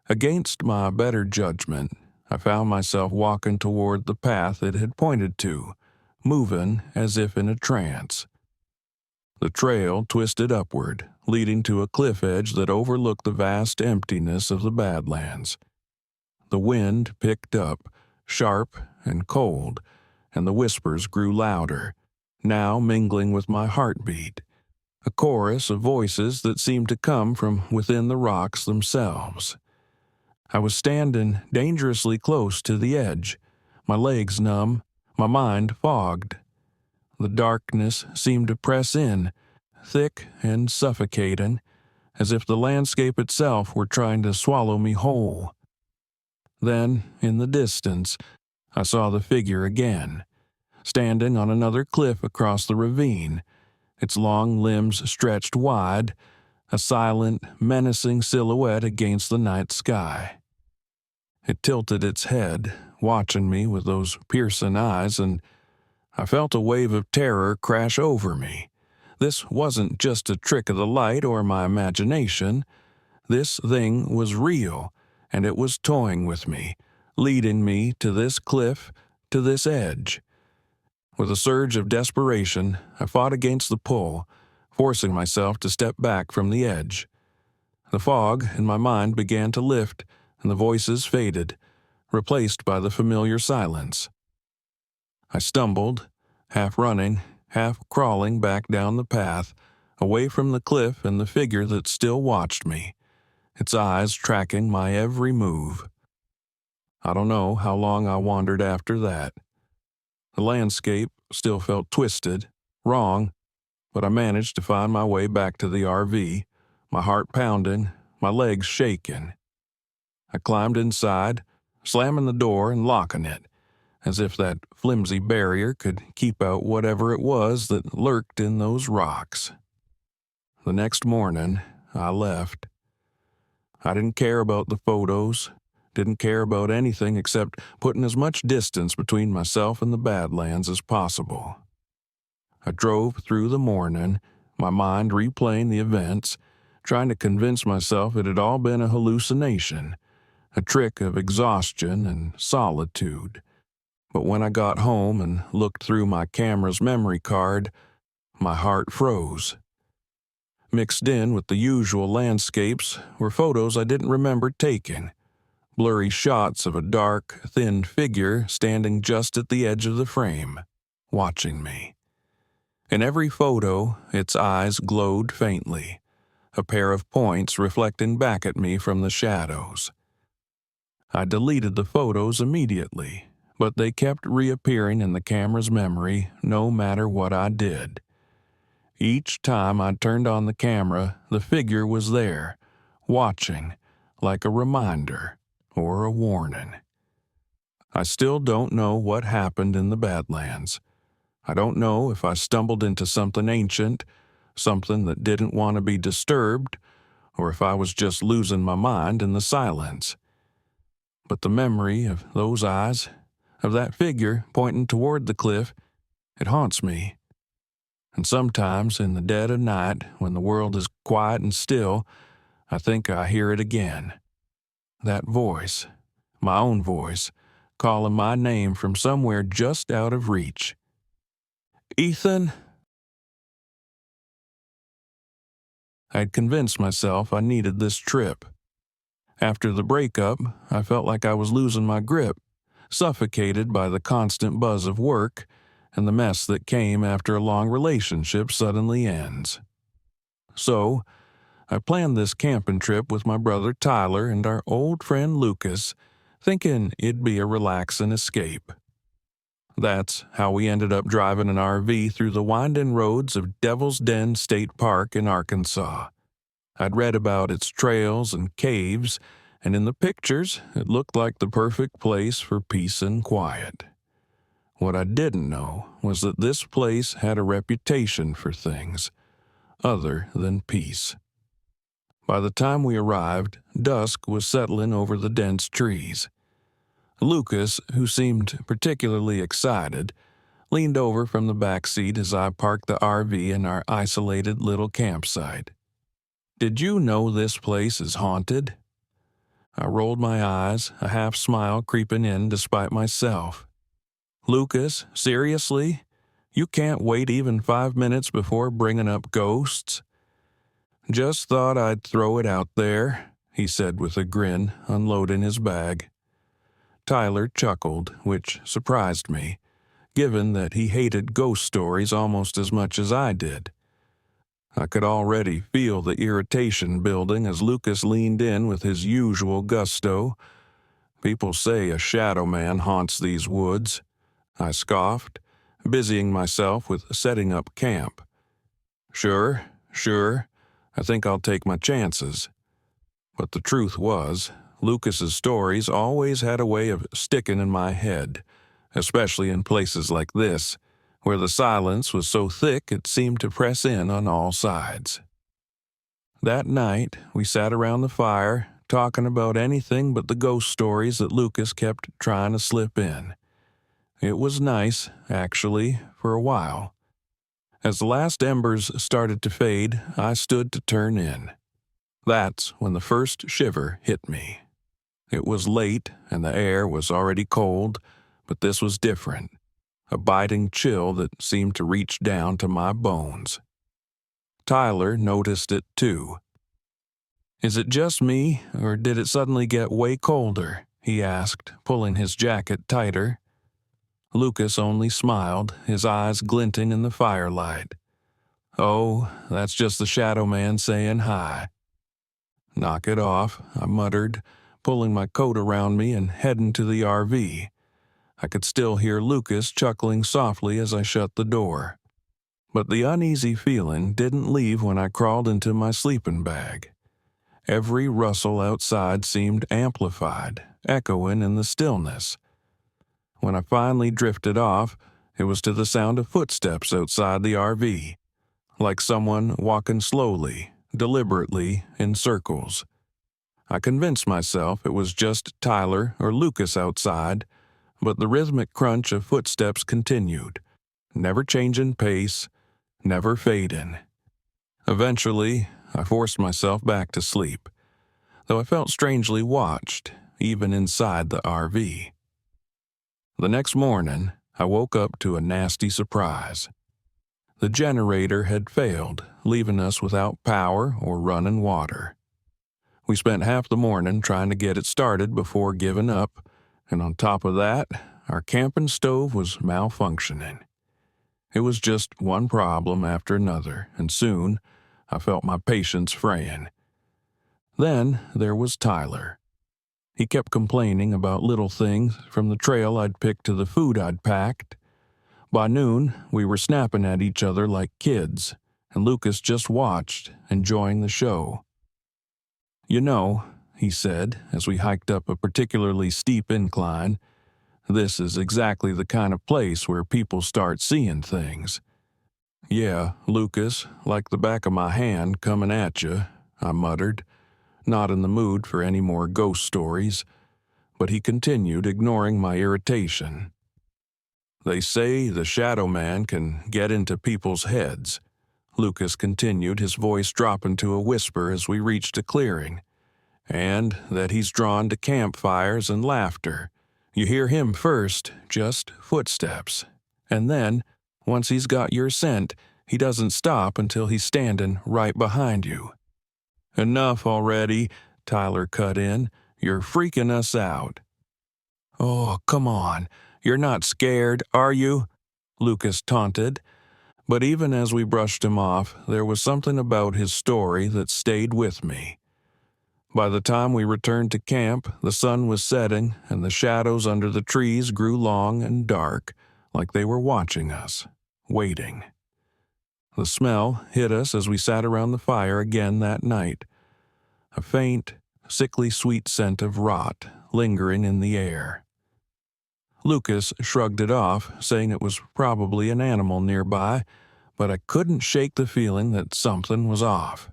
Against my better judgment, I found myself walking toward the path it had pointed to, moving as if in a trance. The trail twisted upward, leading to a cliff edge that overlooked the vast emptiness of the badlands. The wind picked up, sharp and cold, and the whispers grew louder, now mingling with my heartbeat, a chorus of voices that seemed to come from within the rocks themselves. I was standing dangerously close to the edge, my legs numb, my mind fogged. The darkness seemed to press in, thick and suffocating, as if the landscape itself were trying to swallow me whole. Then, in the distance, I saw the figure again, standing on another cliff across the ravine, its long limbs stretched wide, a silent, menacing silhouette against the night sky. It tilted its head, watching me with those piercing eyes, and I felt a wave of terror crash over me. This wasn't just a trick of the light or my imagination. This thing was real, and it was toying with me, leading me to this cliff, to this edge. With a surge of desperation, I fought against the pull, forcing myself to step back from the edge. The fog in my mind began to lift, and the voices faded, replaced by the familiar silence. I stumbled, half running, half crawling back down the path, away from the cliff and the figure that still watched me, its eyes tracking my every move. I don't know how long I wandered after that. The landscape still felt twisted, wrong, but I managed to find my way back to the RV, my heart pounding, my legs shaking. I climbed inside, slamming the door and locking it, as if that flimsy barrier could keep out whatever it was that lurked in those rocks. The next morning, I left. I didn't care about the photos, didn't care about anything except putting as much distance between myself and the Badlands as possible. I drove through the morning, my mind replaying the events, trying to convince myself it had all been a hallucination, a trick of exhaustion and solitude. But when I got home and looked through my camera's memory card, my heart froze. Mixed in with the usual landscapes were photos I didn't remember taking, blurry shots of a dark, thin figure standing just at the edge of the frame, watching me. In every photo, its eyes glowed faintly, a pair of points reflecting back at me from the shadows. I deleted the photos immediately, but they kept reappearing in the camera's memory no matter what I did. Each time I turned on the camera, the figure was there, watching, like a reminder or a warning. I still don't know what happened in the Badlands. I don't know if I stumbled into something ancient, something that didn't want to be disturbed, or if I was just losing my mind in the silence. But the memory of those eyes, of that figure pointing toward the cliff, it haunts me. And sometimes in the dead of night, when the world is quiet and still, I think I hear it again. That voice, my own voice, calling my name from somewhere just out of reach. Ethan? I'd convinced myself I needed this trip. After the breakup, I felt like I was losing my grip, suffocated by the constant buzz of work and the mess that came after a long relationship suddenly ends. So, I planned this camping trip with my brother Tyler and our old friend Lucas, thinking it'd be a relaxing escape. That's how we ended up driving an RV through the winding roads of Devil's Den State Park in Arkansas. I'd read about its trails and caves, and in the pictures, it looked like the perfect place for peace and quiet. What I didn't know was that this place had a reputation for things other than peace. By the time we arrived, dusk was settling over the dense trees. Lucas, who seemed particularly excited, leaned over from the back seat as I parked the RV in our isolated little campsite. "Did you know this place is haunted?" I rolled my eyes, a half smile creeping in despite myself. "Lucas, seriously? You can't wait even 5 minutes before bringing up ghosts?" "Just thought I'd throw it out there," he said with a grin, unloading his bag. Tyler chuckled, which surprised me, given that he hated ghost stories almost as much as I did. I could already feel the irritation building as Lucas leaned in with his usual gusto. People say a shadowman haunts these woods, I scoffed, busying myself with setting up camp. Sure, I think I'll take my chances. But the truth was, Lucas's stories always had a way of sticking in my head, especially in places like this, where the silence was so thick it seemed to press in on all sides. That night, we sat around the fire, talking about anything but the ghost stories that Lucas kept trying to slip in. It was nice, actually, for a while. As the last embers started to fade, I stood to turn in. That's when the first shiver hit me. It was late, and the air was already cold, but this was different. A biting chill that seemed to reach down to my bones. Tyler noticed it too. "Is it just me, or did it suddenly get way colder?" he asked, pulling his jacket tighter. Lucas only smiled, his eyes glinting in the firelight. "Oh, that's just the shadowman saying hi." "Knock it off," I muttered, pulling my coat around me and heading to the RV. I could still hear Lucas chuckling softly as I shut the door. But the uneasy feeling didn't leave when I crawled into my sleeping bag. Every rustle outside seemed amplified, echoing in the stillness. When I finally drifted off, it was to the sound of footsteps outside the RV, like someone walking slowly, deliberately, in circles. I convinced myself it was just Tyler or Lucas outside, but the rhythmic crunch of footsteps continued, never changing pace, never fading. Eventually, I forced myself back to sleep, though I felt strangely watched, even inside the RV. The next morning, I woke up to a nasty surprise. The generator had failed, leaving us without power or running water. We spent half the morning trying to get it started before giving up, and on top of that, our camping stove was malfunctioning. It was just one problem after another, and soon I felt my patience fraying. Then there was Tyler. He kept complaining about little things, from the trail I'd picked to the food I'd packed. By noon, we were snapping at each other like kids, and Lucas just watched, enjoying the show. "You know," he said as we hiked up a particularly steep incline, "this is exactly the kind of place where people start seeing things." "Yeah, Lucas, like the back of my hand coming at you," I muttered, not in the mood for any more ghost stories, but he continued, ignoring my irritation. "They say the shadowman can get into people's heads," Lucas continued, his voice dropping to a whisper as we reached a clearing, "and that he's drawn to campfires and laughter. You hear him first, just footsteps, and then, once he's got your scent, he doesn't stop until he's standing right behind you." "Enough already," Tyler cut in. "You're freaking us out." "Oh, come on. You're not scared, are you?" Lucas taunted. But even as we brushed him off, there was something about his story that stayed with me. By the time we returned to camp, the sun was setting, and the shadows under the trees grew long and dark, like they were watching us, waiting. The smell hit us as we sat around the fire again that night. A faint, sickly sweet scent of rot lingering in the air. Lucas shrugged it off, saying it was probably an animal nearby, but I couldn't shake the feeling that something was off.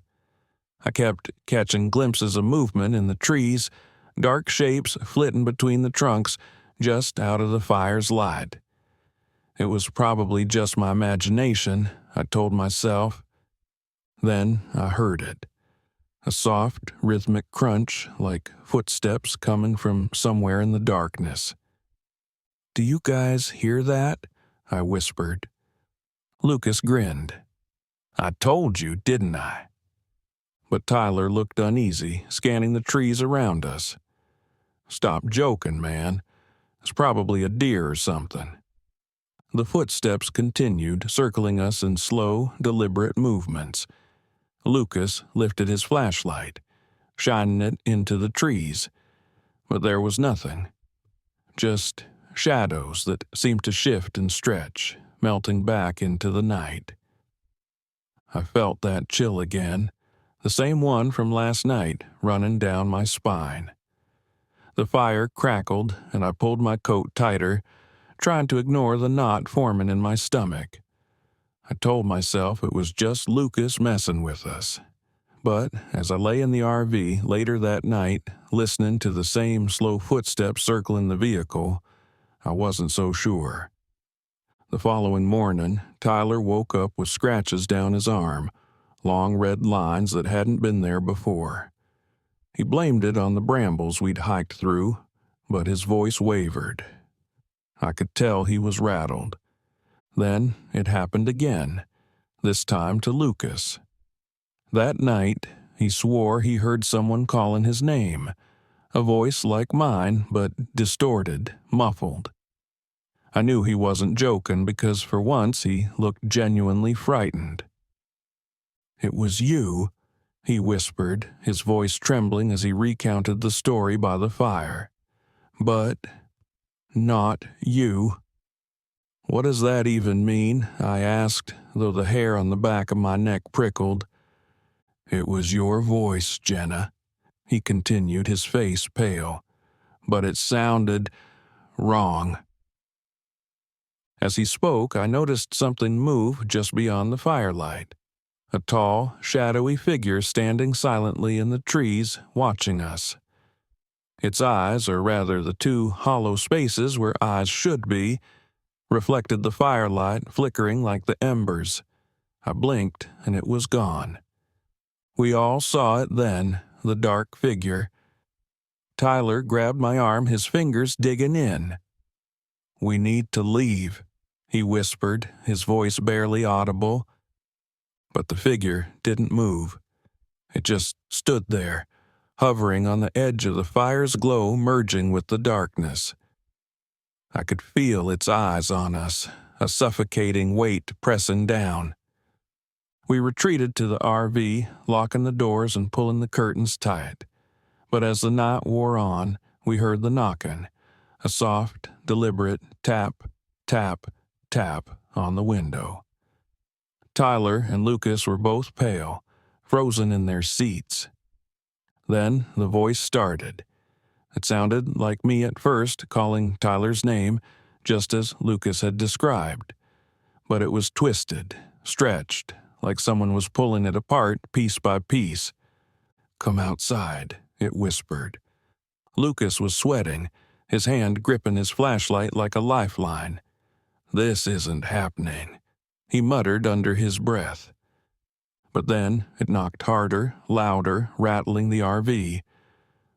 I kept catching glimpses of movement in the trees, dark shapes flitting between the trunks just out of the fire's light. It was probably just my imagination, I told myself. Then I heard it. A soft, rhythmic crunch, like footsteps coming from somewhere in the darkness. "Do you guys hear that?" I whispered. Lucas grinned. "I told you, didn't I?" But Tyler looked uneasy, scanning the trees around us. "Stop joking, man. It's probably a deer or something." The footsteps continued, circling us in slow, deliberate movements, Lucas lifted his flashlight, shining it into the trees, but there was nothing. Just shadows that seemed to shift and stretch, melting back into the night. I felt that chill again, the same one from last night running down my spine. The fire crackled, and I pulled my coat tighter, trying to ignore the knot forming in my stomach. I told myself it was just Lucas messing with us. But as I lay in the RV later that night, listening to the same slow footsteps circling the vehicle, I wasn't so sure. The following morning, Tyler woke up with scratches down his arm, long red lines that hadn't been there before. He blamed it on the brambles we'd hiked through, but his voice wavered. I could tell he was rattled. Then it happened again, this time to Lucas. That night, he swore he heard someone calling his name, a voice like mine, but distorted, muffled. I knew he wasn't joking because for once he looked genuinely frightened. "It was you," he whispered, his voice trembling as he recounted the story by the fire. "But not you." "What does that even mean?" I asked, though the hair on the back of my neck prickled. "It was your voice, Jenna," he continued, his face pale. "But it sounded wrong." As he spoke, I noticed something move just beyond the firelight. A tall, shadowy figure standing silently in the trees, watching us. Its eyes, or rather the two hollow spaces where eyes should be, reflected the firelight, flickering like the embers. I blinked, and it was gone. We all saw it then, the dark figure. Tyler grabbed my arm, his fingers digging in. "We need to leave," he whispered, his voice barely audible. But the figure didn't move. It just stood there, hovering on the edge of the fire's glow, merging with the darkness. I could feel its eyes on us, a suffocating weight pressing down. We retreated to the RV, locking the doors and pulling the curtains tight. But as the night wore on, we heard the knocking, a soft, deliberate tap, tap, tap on the window. Tyler and Lucas were both pale, frozen in their seats. Then the voice started. It sounded like me at first, calling Tyler's name, just as Lucas had described. But it was twisted, stretched, like someone was pulling it apart piece by piece. "Come outside," it whispered. Lucas was sweating, his hand gripping his flashlight like a lifeline. "This isn't happening," he muttered under his breath. But then it knocked harder, louder, rattling the RV.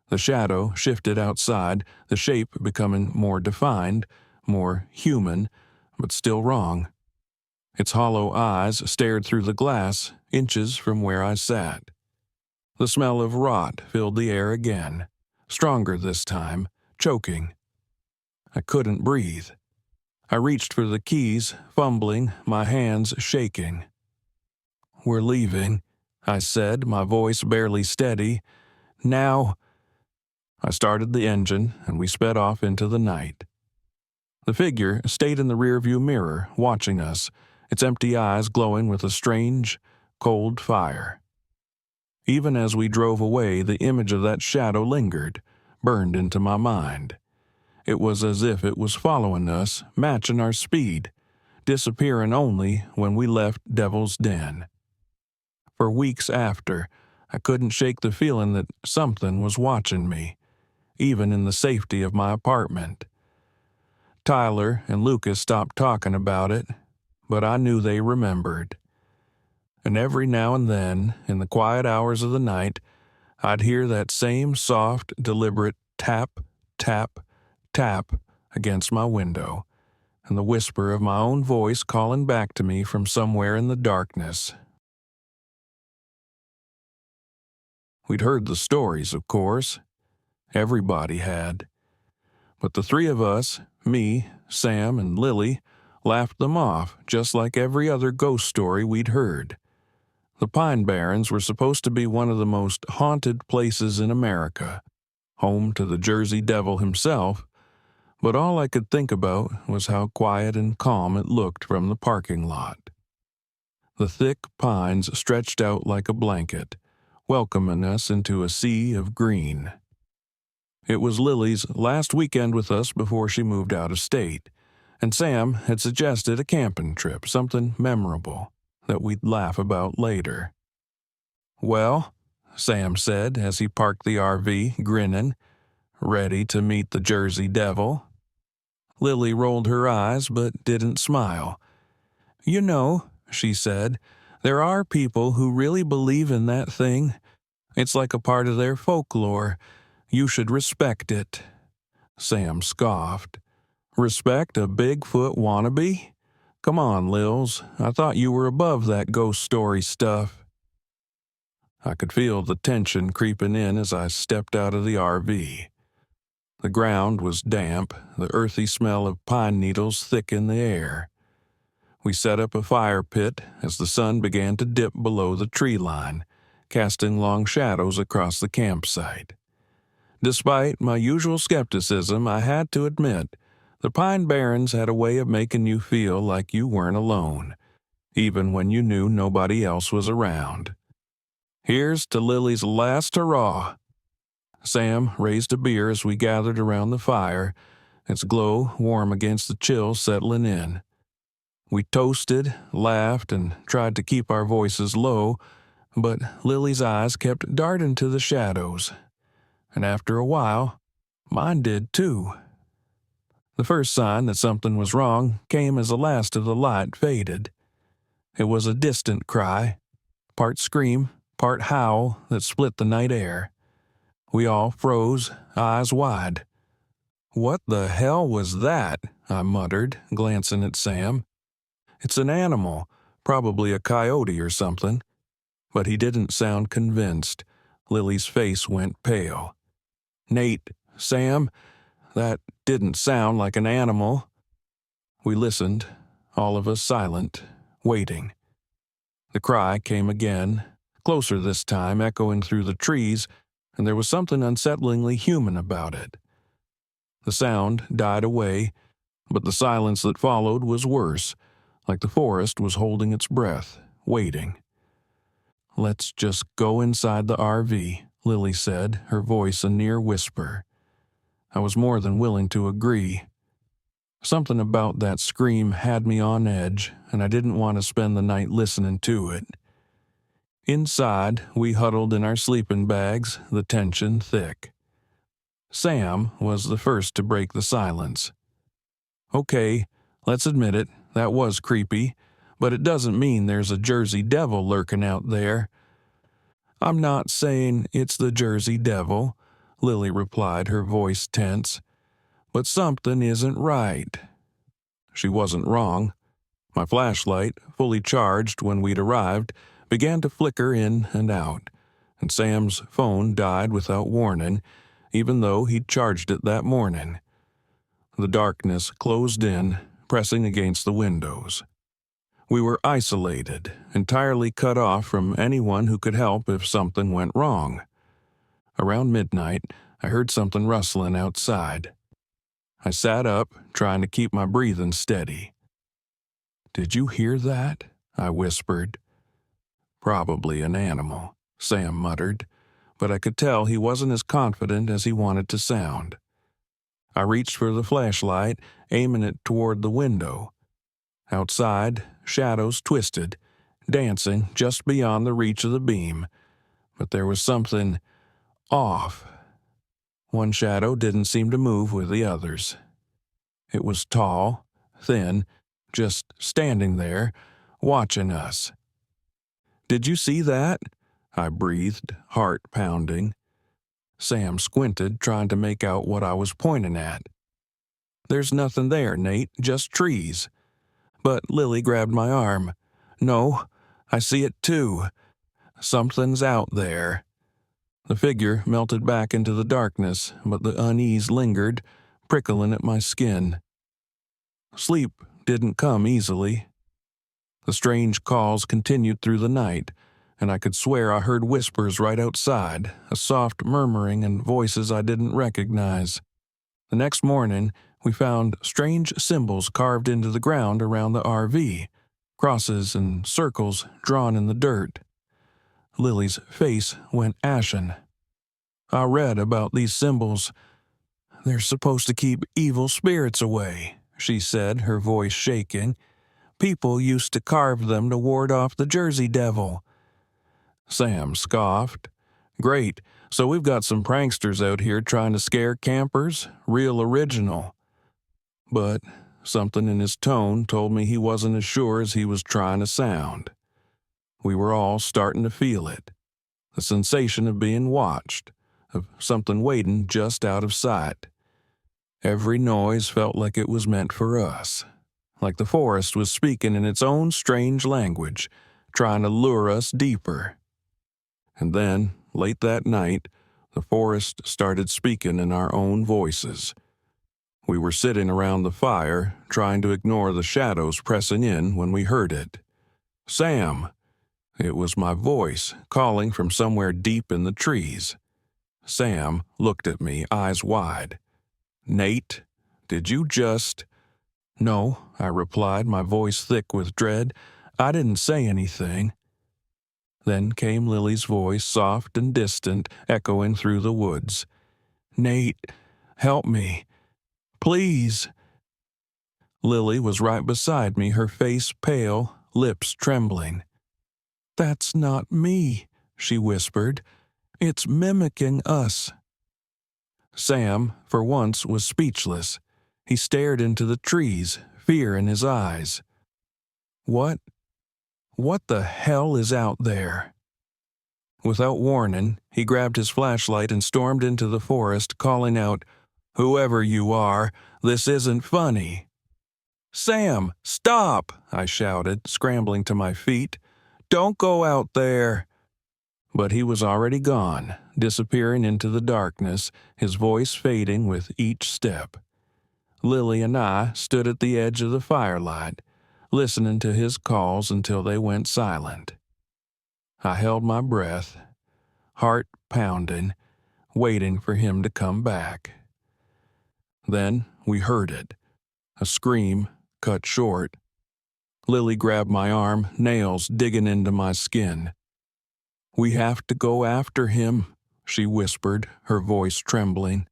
The shadow shifted outside, the shape becoming more defined, more human, but still wrong. Its hollow eyes stared through the glass, inches from where I sat. The smell of rot filled the air again, stronger this time, choking. I couldn't breathe. I reached for the keys, fumbling, my hands shaking. "We're leaving," I said, my voice barely steady. "Now." I started the engine, and we sped off into the night. The figure stayed in the rearview mirror, watching us, its empty eyes glowing with a strange, cold fire. Even as we drove away, the image of that shadow lingered, burned into my mind. It was as if it was following us, matching our speed, disappearing only when we left Devil's Den. For weeks after, I couldn't shake the feeling that something was watching me, even in the safety of my apartment. Tyler and Lucas stopped talking about it, but I knew they remembered. And every now and then, in the quiet hours of the night, I'd hear that same soft, deliberate tap, tap, tap against my window, and the whisper of my own voice calling back to me from somewhere in the darkness. We'd heard the stories, of course. Everybody had. But the three of us, me, Sam, and Lily, laughed them off just like every other ghost story we'd heard. The Pine Barrens were supposed to be one of the most haunted places in America, home to the Jersey Devil himself, but all I could think about was how quiet and calm it looked from the parking lot. The thick pines stretched out like a blanket, welcoming us into a sea of green. It was Lily's last weekend with us before she moved out of state, and Sam had suggested a camping trip, something memorable that we'd laugh about later. "Well," Sam said as he parked the RV, grinning, "ready to meet the Jersey Devil?" Lily rolled her eyes but didn't smile. "You know," she said, "there are people who really believe in that thing. It's like a part of their folklore. You should respect it." Sam scoffed. "Respect a Bigfoot wannabe? Come on, Lils, I thought you were above that ghost story stuff." I could feel the tension creeping in as I stepped out of the RV. The ground was damp, the earthy smell of pine needles thick in the air. We set up a fire pit as the sun began to dip below the tree line, casting long shadows across the campsite. Despite my usual skepticism, I had to admit, the Pine Barrens had a way of making you feel like you weren't alone, even when you knew nobody else was around. "Here's to Lily's last hurrah." Sam raised a beer as we gathered around the fire, its glow warm against the chill settling in. We toasted, laughed, and tried to keep our voices low, but Lily's eyes kept darting to the shadows, and after a while, mine did too. The first sign that something was wrong came as the last of the light faded. It was a distant cry, part scream, part howl that split the night air. We all froze, eyes wide. "What the hell was that?" I muttered, glancing at Sam. "It's an animal, probably a coyote or something." But he didn't sound convinced. Lily's face went pale. "Nate, Sam, that didn't sound like an animal." We listened, all of us silent, waiting. The cry came again, closer this time, echoing through the trees, and there was something unsettlingly human about it. The sound died away, but the silence that followed was worse, like the forest was holding its breath, waiting. "Let's just go inside the RV," Lily said, her voice a near whisper. I was more than willing to agree. Something about that scream had me on edge, and I didn't want to spend the night listening to it. Inside, we huddled in our sleeping bags, the tension thick. Sam was the first to break the silence. "Okay, let's admit it, that was creepy, but it doesn't mean there's a Jersey Devil lurking out there." "I'm not saying it's the Jersey Devil," Lily replied, her voice tense, "but something isn't right." She wasn't wrong. My flashlight, fully charged when we'd arrived, began to flicker in and out, and Sam's phone died without warning, even though he'd charged it that morning. The darkness closed in, pressing against the windows. We were isolated, entirely cut off from anyone who could help if something went wrong. Around midnight, I heard something rustling outside. I sat up, trying to keep my breathing steady. "Did you hear that?" I whispered. "Probably an animal," Sam muttered, but I could tell he wasn't as confident as he wanted to sound. I reached for the flashlight, aiming it toward the window. Outside, shadows twisted, dancing just beyond the reach of the beam, but there was something off. One shadow didn't seem to move with the others. It was tall, thin, just standing there, watching us. "Did you see that?" I breathed, heart pounding. Sam squinted, trying to make out what I was pointing at. "There's nothing there, Nate, just trees." But Lily grabbed my arm. "No, I see it too. Something's out there." The figure melted back into the darkness, but the unease lingered, prickling at my skin. Sleep didn't come easily. The strange calls continued through the night, and I could swear I heard whispers right outside, a soft murmuring and voices I didn't recognize. The next morning, we found strange symbols carved into the ground around the RV, crosses and circles drawn in the dirt. Lily's face went ashen. I read about these symbols. They're supposed to keep evil spirits away, she said, her voice shaking. People used to carve them to ward off the Jersey Devil. Sam scoffed. Great, so we've got some pranksters out here trying to scare campers? Real original. But something in his tone told me he wasn't as sure as he was trying to sound. We were all starting to feel it. The sensation of being watched, of something waiting just out of sight. Every noise felt like it was meant for us, like the forest was speaking in its own strange language, trying to lure us deeper. And then, late that night, the forest started speaking in our own voices. We were sitting around the fire, trying to ignore the shadows pressing in when we heard it. Sam! It was my voice, calling from somewhere deep in the trees. Sam looked at me, eyes wide. Nate, did you just— No, I replied, my voice thick with dread. I didn't say anything. Then came Lily's voice, soft and distant, echoing through the woods. Nate, help me. Please. Lily was right beside me, her face pale, lips trembling. That's not me, she whispered. It's mimicking us. Sam, for once, was speechless. He stared into the trees, fear in his eyes. What the hell is out there? Without warning, he grabbed his flashlight and stormed into the forest, calling out, Whoever you are, this isn't funny. Sam, stop! I shouted, scrambling to my feet. Don't go out there! But he was already gone, disappearing into the darkness, his voice fading with each step. Lily and I stood at the edge of the firelight, listening to his calls until they went silent. I held my breath, heart pounding, waiting for him to come back. Then we heard it, a scream cut short. Lily grabbed my arm, nails digging into my skin. We have to go after him, she whispered, her voice trembling.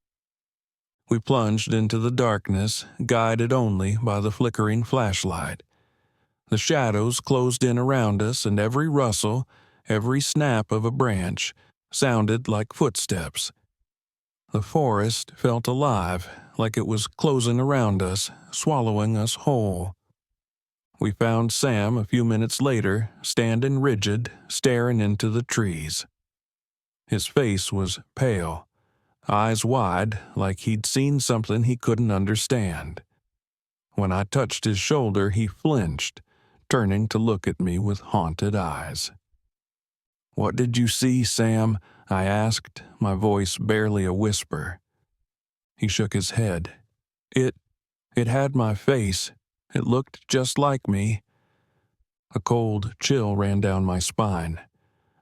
We plunged into the darkness, guided only by the flickering flashlight. The shadows closed in around us, and every rustle, every snap of a branch, sounded like footsteps. The forest felt alive, like it was closing around us, swallowing us whole. We found Sam a few minutes later, standing rigid, staring into the trees. His face was pale, eyes wide, like he'd seen something he couldn't understand. When I touched his shoulder, he flinched, turning to look at me with haunted eyes. What did you see, Sam? I asked, my voice barely a whisper. He shook his head. It had my face. It looked just like me. A cold chill ran down my spine.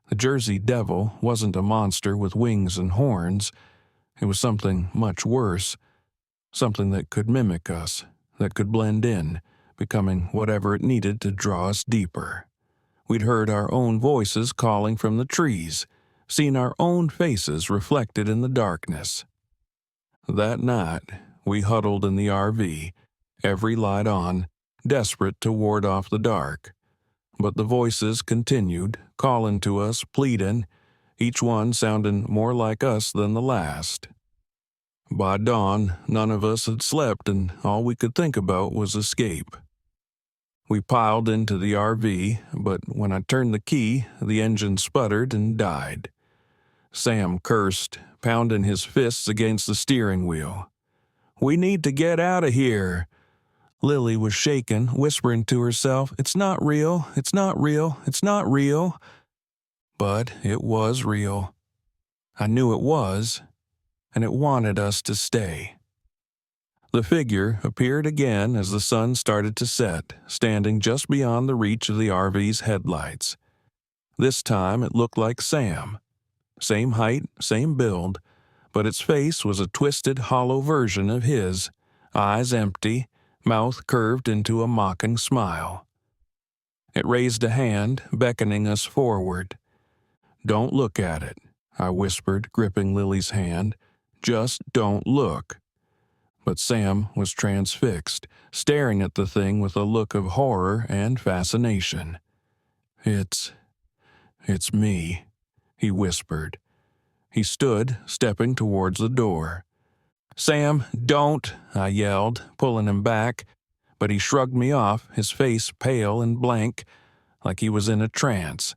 The Jersey Devil wasn't a monster with wings and horns. It was something much worse, something that could mimic us, that could blend in, becoming whatever it needed to draw us deeper. We'd heard our own voices calling from the trees, seen our own faces reflected in the darkness. That night, we huddled in the RV, every light on, desperate to ward off the dark. But the voices continued, calling to us, pleading, each one sounding more like us than the last. By dawn, none of us had slept, and all we could think about was escape. We piled into the RV, but when I turned the key, the engine sputtered and died. Sam cursed, pounding his fists against the steering wheel. We need to get out of here. Lily was shaking, whispering to herself, It's not real, it's not real, it's not real. But it was real. I knew it was, and it wanted us to stay. The figure appeared again as the sun started to set, standing just beyond the reach of the RV's headlights. This time it looked like Sam. Same height, same build, but its face was a twisted, hollow version of his, eyes empty, mouth curved into a mocking smile. It raised a hand, beckoning us forward. "Don't look at it," I whispered, gripping Lily's hand. "Just don't look." But Sam was transfixed, staring at the thing with a look of horror and fascination. It's me," he whispered. He stood, stepping towards the door. "Sam, don't," I yelled, pulling him back, but he shrugged me off, his face pale and blank, like he was in a trance.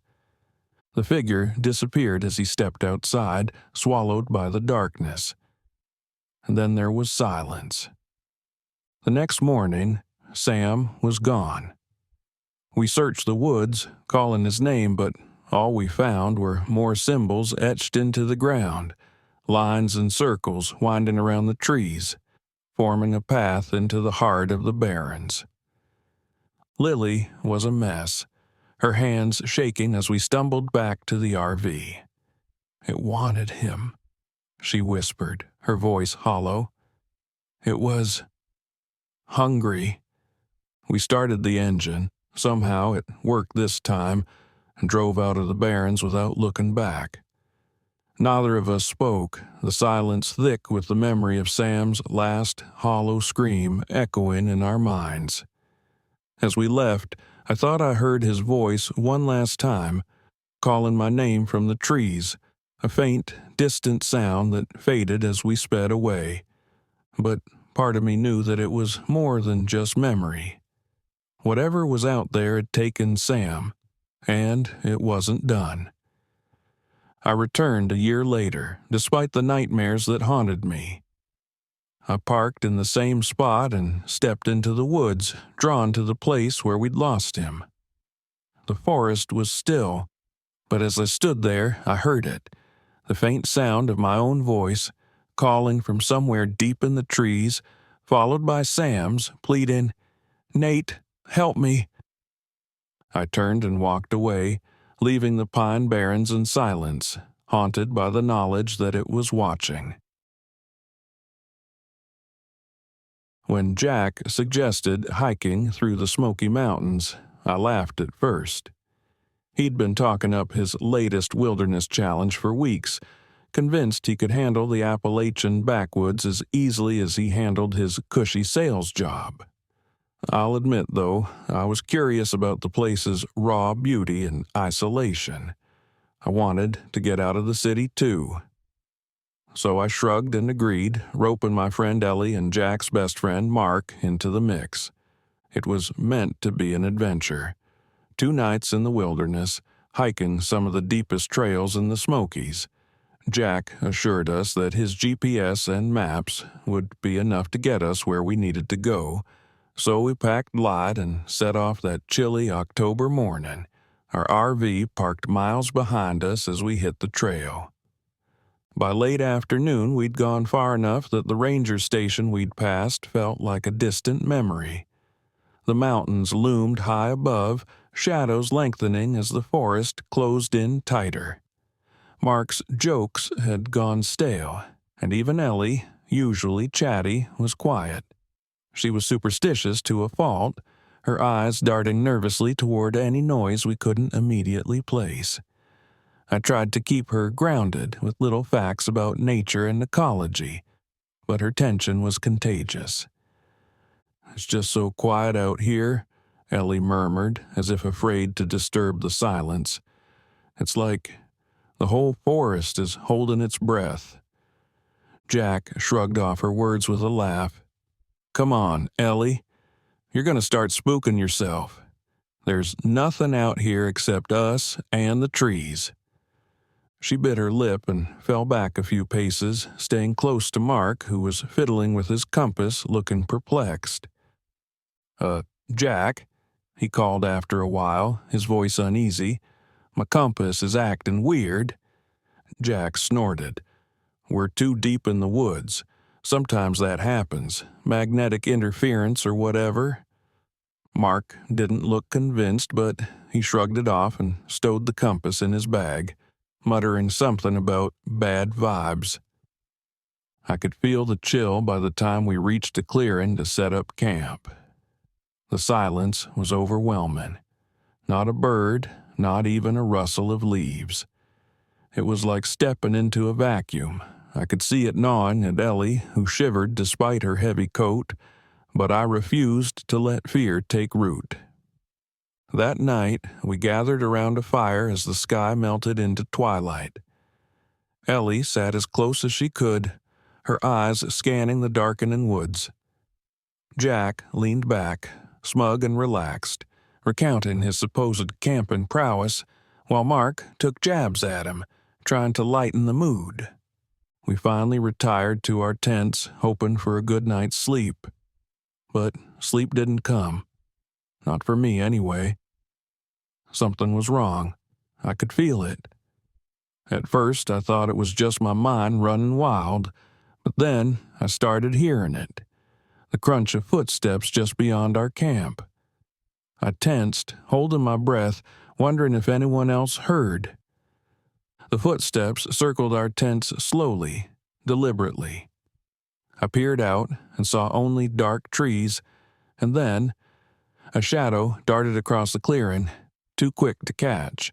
The figure disappeared as he stepped outside, swallowed by the darkness. And then there was silence. The next morning, Sam was gone. We searched the woods, calling his name, but all we found were more symbols etched into the ground, lines and circles winding around the trees, forming a path into the heart of the barrens. Lily was a mess, her hands shaking as we stumbled back to the RV. "It wanted him," she whispered, her voice hollow. "It was hungry." We started the engine. Somehow it worked this time, and drove out of the barrens without looking back. Neither of us spoke, the silence thick with the memory of Sam's last hollow scream echoing in our minds. As we left, I thought I heard his voice one last time, calling my name from the trees, a faint, distant sound that faded as we sped away. But part of me knew that it was more than just memory. Whatever was out there had taken Sam, and it wasn't done. I returned a year later, despite the nightmares that haunted me. I parked in the same spot and stepped into the woods, drawn to the place where we'd lost him. The forest was still, but as I stood there, I heard it, the faint sound of my own voice, calling from somewhere deep in the trees, followed by Sam's, pleading, "Nate, help me." I turned and walked away, leaving the pine barrens in silence, haunted by the knowledge that it was watching. When Jack suggested hiking through the Smoky Mountains, I laughed at first. He'd been talking up his latest wilderness challenge for weeks, convinced he could handle the Appalachian backwoods as easily as he handled his cushy sales job. I'll admit, though, I was curious about the place's raw beauty and isolation. I wanted to get out of the city, too. So I shrugged and agreed, roping my friend Ellie and Jack's best friend, Mark, into the mix. It was meant to be an adventure. 2 nights in the wilderness, hiking some of the deepest trails in the Smokies. Jack assured us that his GPS and maps would be enough to get us where we needed to go, so we packed light and set off that chilly October morning, our RV parked miles behind us as we hit the trail. By late afternoon, we'd gone far enough that the ranger station we'd passed felt like a distant memory. The mountains loomed high above, shadows lengthening as the forest closed in tighter. Mark's jokes had gone stale, and even Ellie, usually chatty, was quiet. She was superstitious to a fault, her eyes darting nervously toward any noise we couldn't immediately place. I tried to keep her grounded with little facts about nature and ecology, but her tension was contagious. "It's just so quiet out here," Ellie murmured, as if afraid to disturb the silence. "It's like the whole forest is holding its breath." Jack shrugged off her words with a laugh. "Come on, Ellie. You're going to start spooking yourself. There's nothing out here except us and the trees." She bit her lip and fell back a few paces, staying close to Mark, who was fiddling with his compass, looking perplexed. Jack," he called after a while, his voice uneasy. "My compass is acting weird." Jack snorted. "We're too deep in the woods. Sometimes that happens. Magnetic interference or whatever." Mark didn't look convinced, but he shrugged it off and stowed the compass in his bag, muttering something about bad vibes. I could feel the chill by the time we reached a clearing to set up camp. The silence was overwhelming. Not a bird, not even a rustle of leaves. It was like stepping into a vacuum. I could see it gnawing at Ellie, who shivered despite her heavy coat, but I refused to let fear take root. That night, we gathered around a fire as the sky melted into twilight. Ellie sat as close as she could, her eyes scanning the darkening woods. Jack leaned back, smug and relaxed, recounting his supposed camping prowess, while Mark took jabs at him, trying to lighten the mood. We finally retired to our tents, hoping for a good night's sleep. But sleep didn't come. Not for me, anyway. Something was wrong. I could feel it. At first, I thought it was just my mind running wild, but then I started hearing it. The crunch of footsteps just beyond our camp. I tensed, holding my breath, wondering if anyone else heard. The footsteps circled our tents slowly, deliberately. I peered out and saw only dark trees, and then a shadow darted across the clearing, too quick to catch.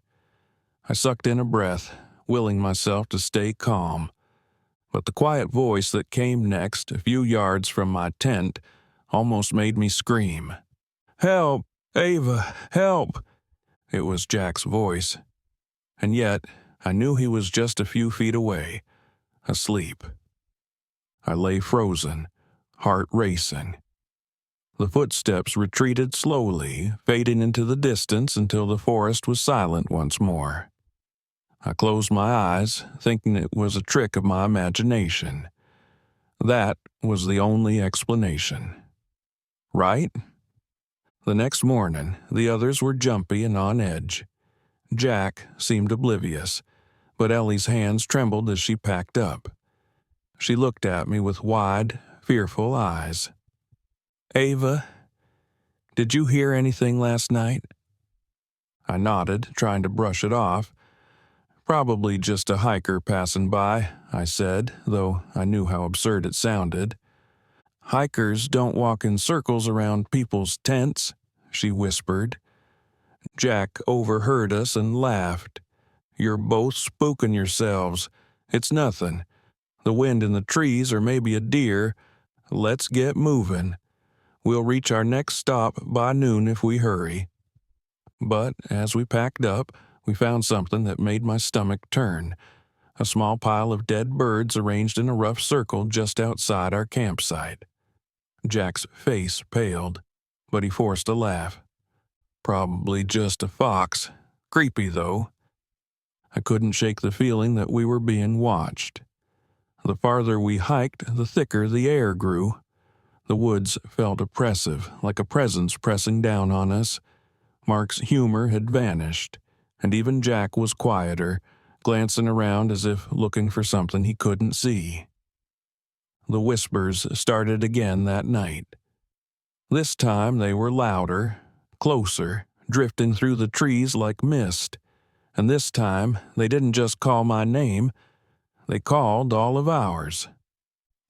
I sucked in a breath, willing myself to stay calm. But the quiet voice that came next, a few yards from my tent, almost made me scream. "Help! Ava! Help!" It was Jack's voice. And yet, I knew he was just a few feet away, asleep. I lay frozen, heart racing. The footsteps retreated slowly, fading into the distance until the forest was silent once more. I closed my eyes, thinking it was a trick of my imagination. That was the only explanation. Right? The next morning, the others were jumpy and on edge. Jack seemed oblivious, but Ellie's hands trembled as she packed up. She looked at me with wide, fearful eyes. "Ava, did you hear anything last night?" I nodded, trying to brush it off. "Probably just a hiker passing by," I said, though I knew how absurd it sounded. "Hikers don't walk in circles around people's tents," she whispered. Jack overheard us and laughed. "You're both spooking yourselves. It's nothing. The wind in the trees or maybe a deer. Let's get moving. We'll reach our next stop by noon if we hurry." But as we packed up, we found something that made my stomach turn. A small pile of dead birds arranged in a rough circle just outside our campsite. Jack's face paled, but he forced a laugh. "Probably just a fox. Creepy, though." I couldn't shake the feeling that we were being watched. The farther we hiked, the thicker the air grew. The woods felt oppressive, like a presence pressing down on us. Mark's humor had vanished, and even Jack was quieter, glancing around as if looking for something he couldn't see. The whispers started again that night. This time they were louder, closer, drifting through the trees like mist. And this time they didn't just call my name, they called all of ours.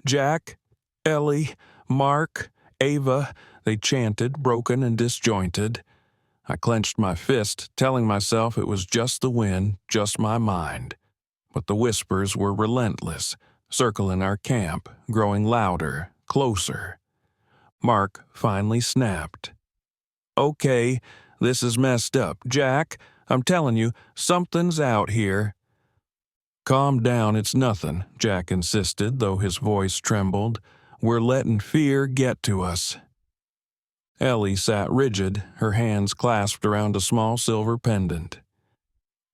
"Jack, Ellie, Mark, Ava," they chanted, broken and disjointed. I clenched my fist, telling myself it was just the wind, just my mind. But the whispers were relentless, circling our camp, growing louder, closer. Mark finally snapped. "Okay, this is messed up. Jack, I'm telling you, something's out here." "Calm down, it's nothing," Jack insisted, though his voice trembled. "We're letting fear get to us." Ellie sat rigid, her hands clasped around a small silver pendant.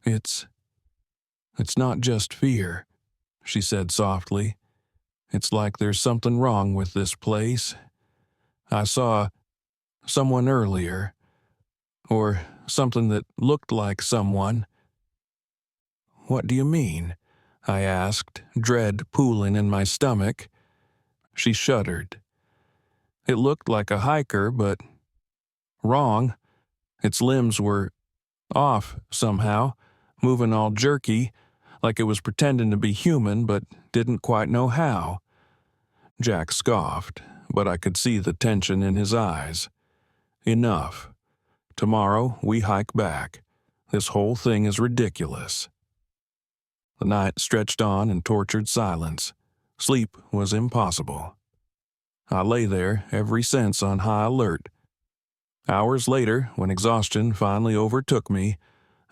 It's not just fear," she said softly. "It's like there's something wrong with this place. I saw someone earlier, or something that looked like someone." "What do you mean?" I asked, dread pooling in my stomach. She shuddered. "It looked like a hiker, but wrong. Its limbs were off somehow, moving all jerky, like it was pretending to be human but didn't quite know how. Jack scoffed, but I could see the tension in his eyes. Enough. Tomorrow we hike back. This whole thing is ridiculous. The night stretched on in tortured silence. Sleep was impossible. I lay there, every sense on high alert. Hours later, when exhaustion finally overtook me,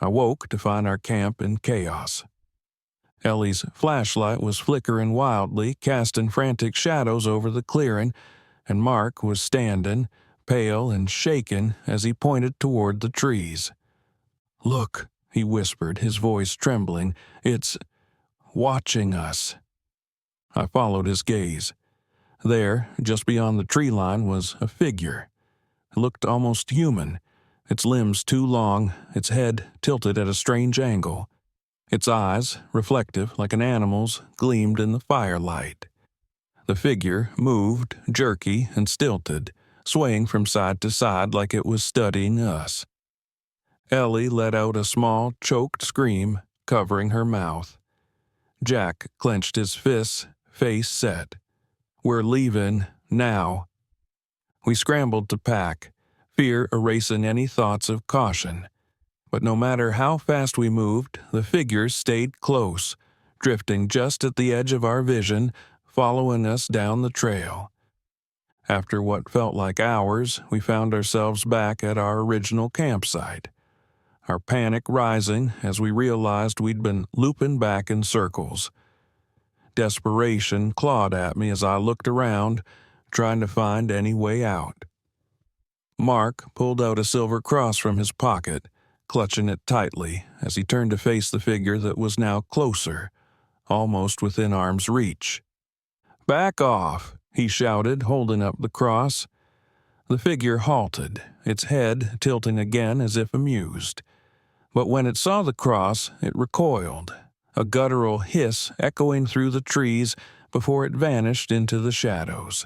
I woke to find our camp in chaos. Ellie's flashlight was flickering wildly, casting frantic shadows over the clearing, and Mark was standing, pale and shaken, as he pointed toward the trees. "Look," he whispered, his voice trembling. "It's watching us." I followed his gaze. There, just beyond the tree line, was a figure. It looked almost human, its limbs too long, its head tilted at a strange angle. Its eyes, reflective like an animal's, gleamed in the firelight. The figure moved, jerky and stilted, swaying from side to side like it was studying us. Ellie let out a small, choked scream, covering her mouth. Jack clenched his fists, face set. "We're leaving, now." We scrambled to pack, fear erasing any thoughts of caution. But no matter how fast we moved, the figures stayed close, drifting just at the edge of our vision, following us down the trail. After what felt like hours, we found ourselves back at our original campsite, our panic rising as we realized we'd been looping back in circles. Desperation clawed at me as I looked around, trying to find any way out. Mark pulled out a silver cross from his pocket, clutching it tightly as he turned to face the figure that was now closer, almost within arm's reach. "Back off," he shouted, holding up the cross. The figure halted, its head tilting again as if amused. But when it saw the cross, it recoiled, a guttural hiss echoing through the trees before it vanished into the shadows.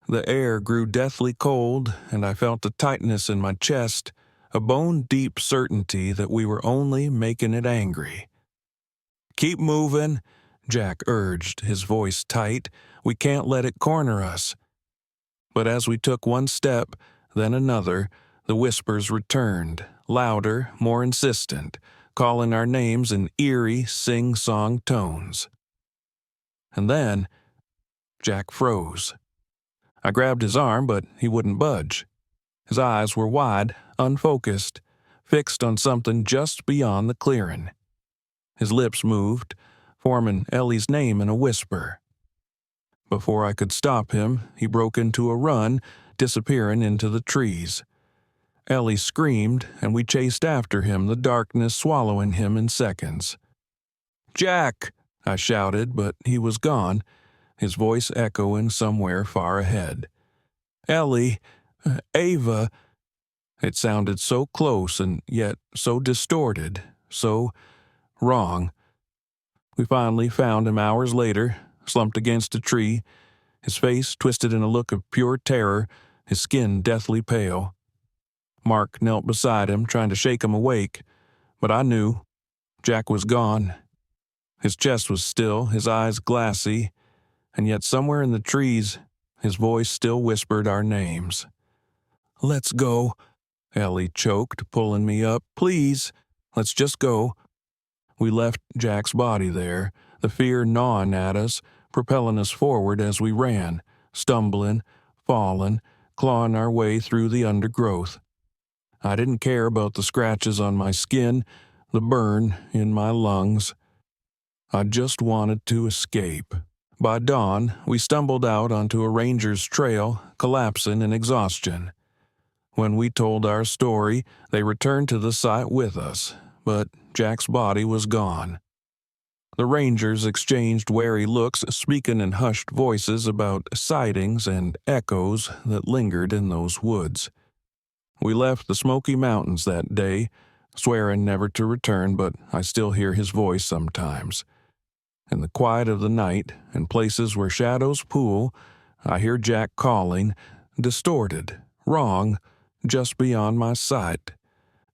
The air grew deathly cold, and I felt a tightness in my chest, a bone-deep certainty that we were only making it angry. "Keep moving," Jack urged, his voice tight. "We can't let it corner us." But as we took one step, then another, the whispers returned, louder, more insistent, calling our names in eerie, sing-song tones. And then Jack froze. I grabbed his arm, but he wouldn't budge. His eyes were wide, unfocused, fixed on something just beyond the clearing. His lips moved, forming Ellie's name in a whisper. Before I could stop him, he broke into a run, disappearing into the trees. Ellie screamed, and we chased after him, the darkness swallowing him in seconds. "Jack!" I shouted, but he was gone, his voice echoing somewhere far ahead. "Ellie! Ava!" It sounded so close and yet so distorted, so wrong. We finally found him hours later, slumped against a tree, his face twisted in a look of pure terror, his skin deathly pale. Mark knelt beside him, trying to shake him awake, but I knew. Jack was gone. His chest was still, his eyes glassy, and yet somewhere in the trees, his voice still whispered our names. "Let's go," Ellie choked, pulling me up. "Please, let's just go." We left Jack's body there, the fear gnawing at us, propelling us forward as we ran, stumbling, falling, clawing our way through the undergrowth. I didn't care about the scratches on my skin, the burn in my lungs. I just wanted to escape. By dawn, we stumbled out onto a ranger's trail, collapsing in exhaustion. When we told our story, they returned to the site with us, but Jack's body was gone. The rangers exchanged wary looks, speaking in hushed voices about sightings and echoes that lingered in those woods. We left the Smoky Mountains that day, swearing never to return, but I still hear his voice sometimes. In the quiet of the night, in places where shadows pool, I hear Jack calling, distorted, wrong, just beyond my sight.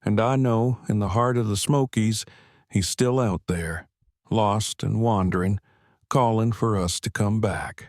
And I know in the heart of the Smokies, he's still out there, lost and wandering, calling for us to come back.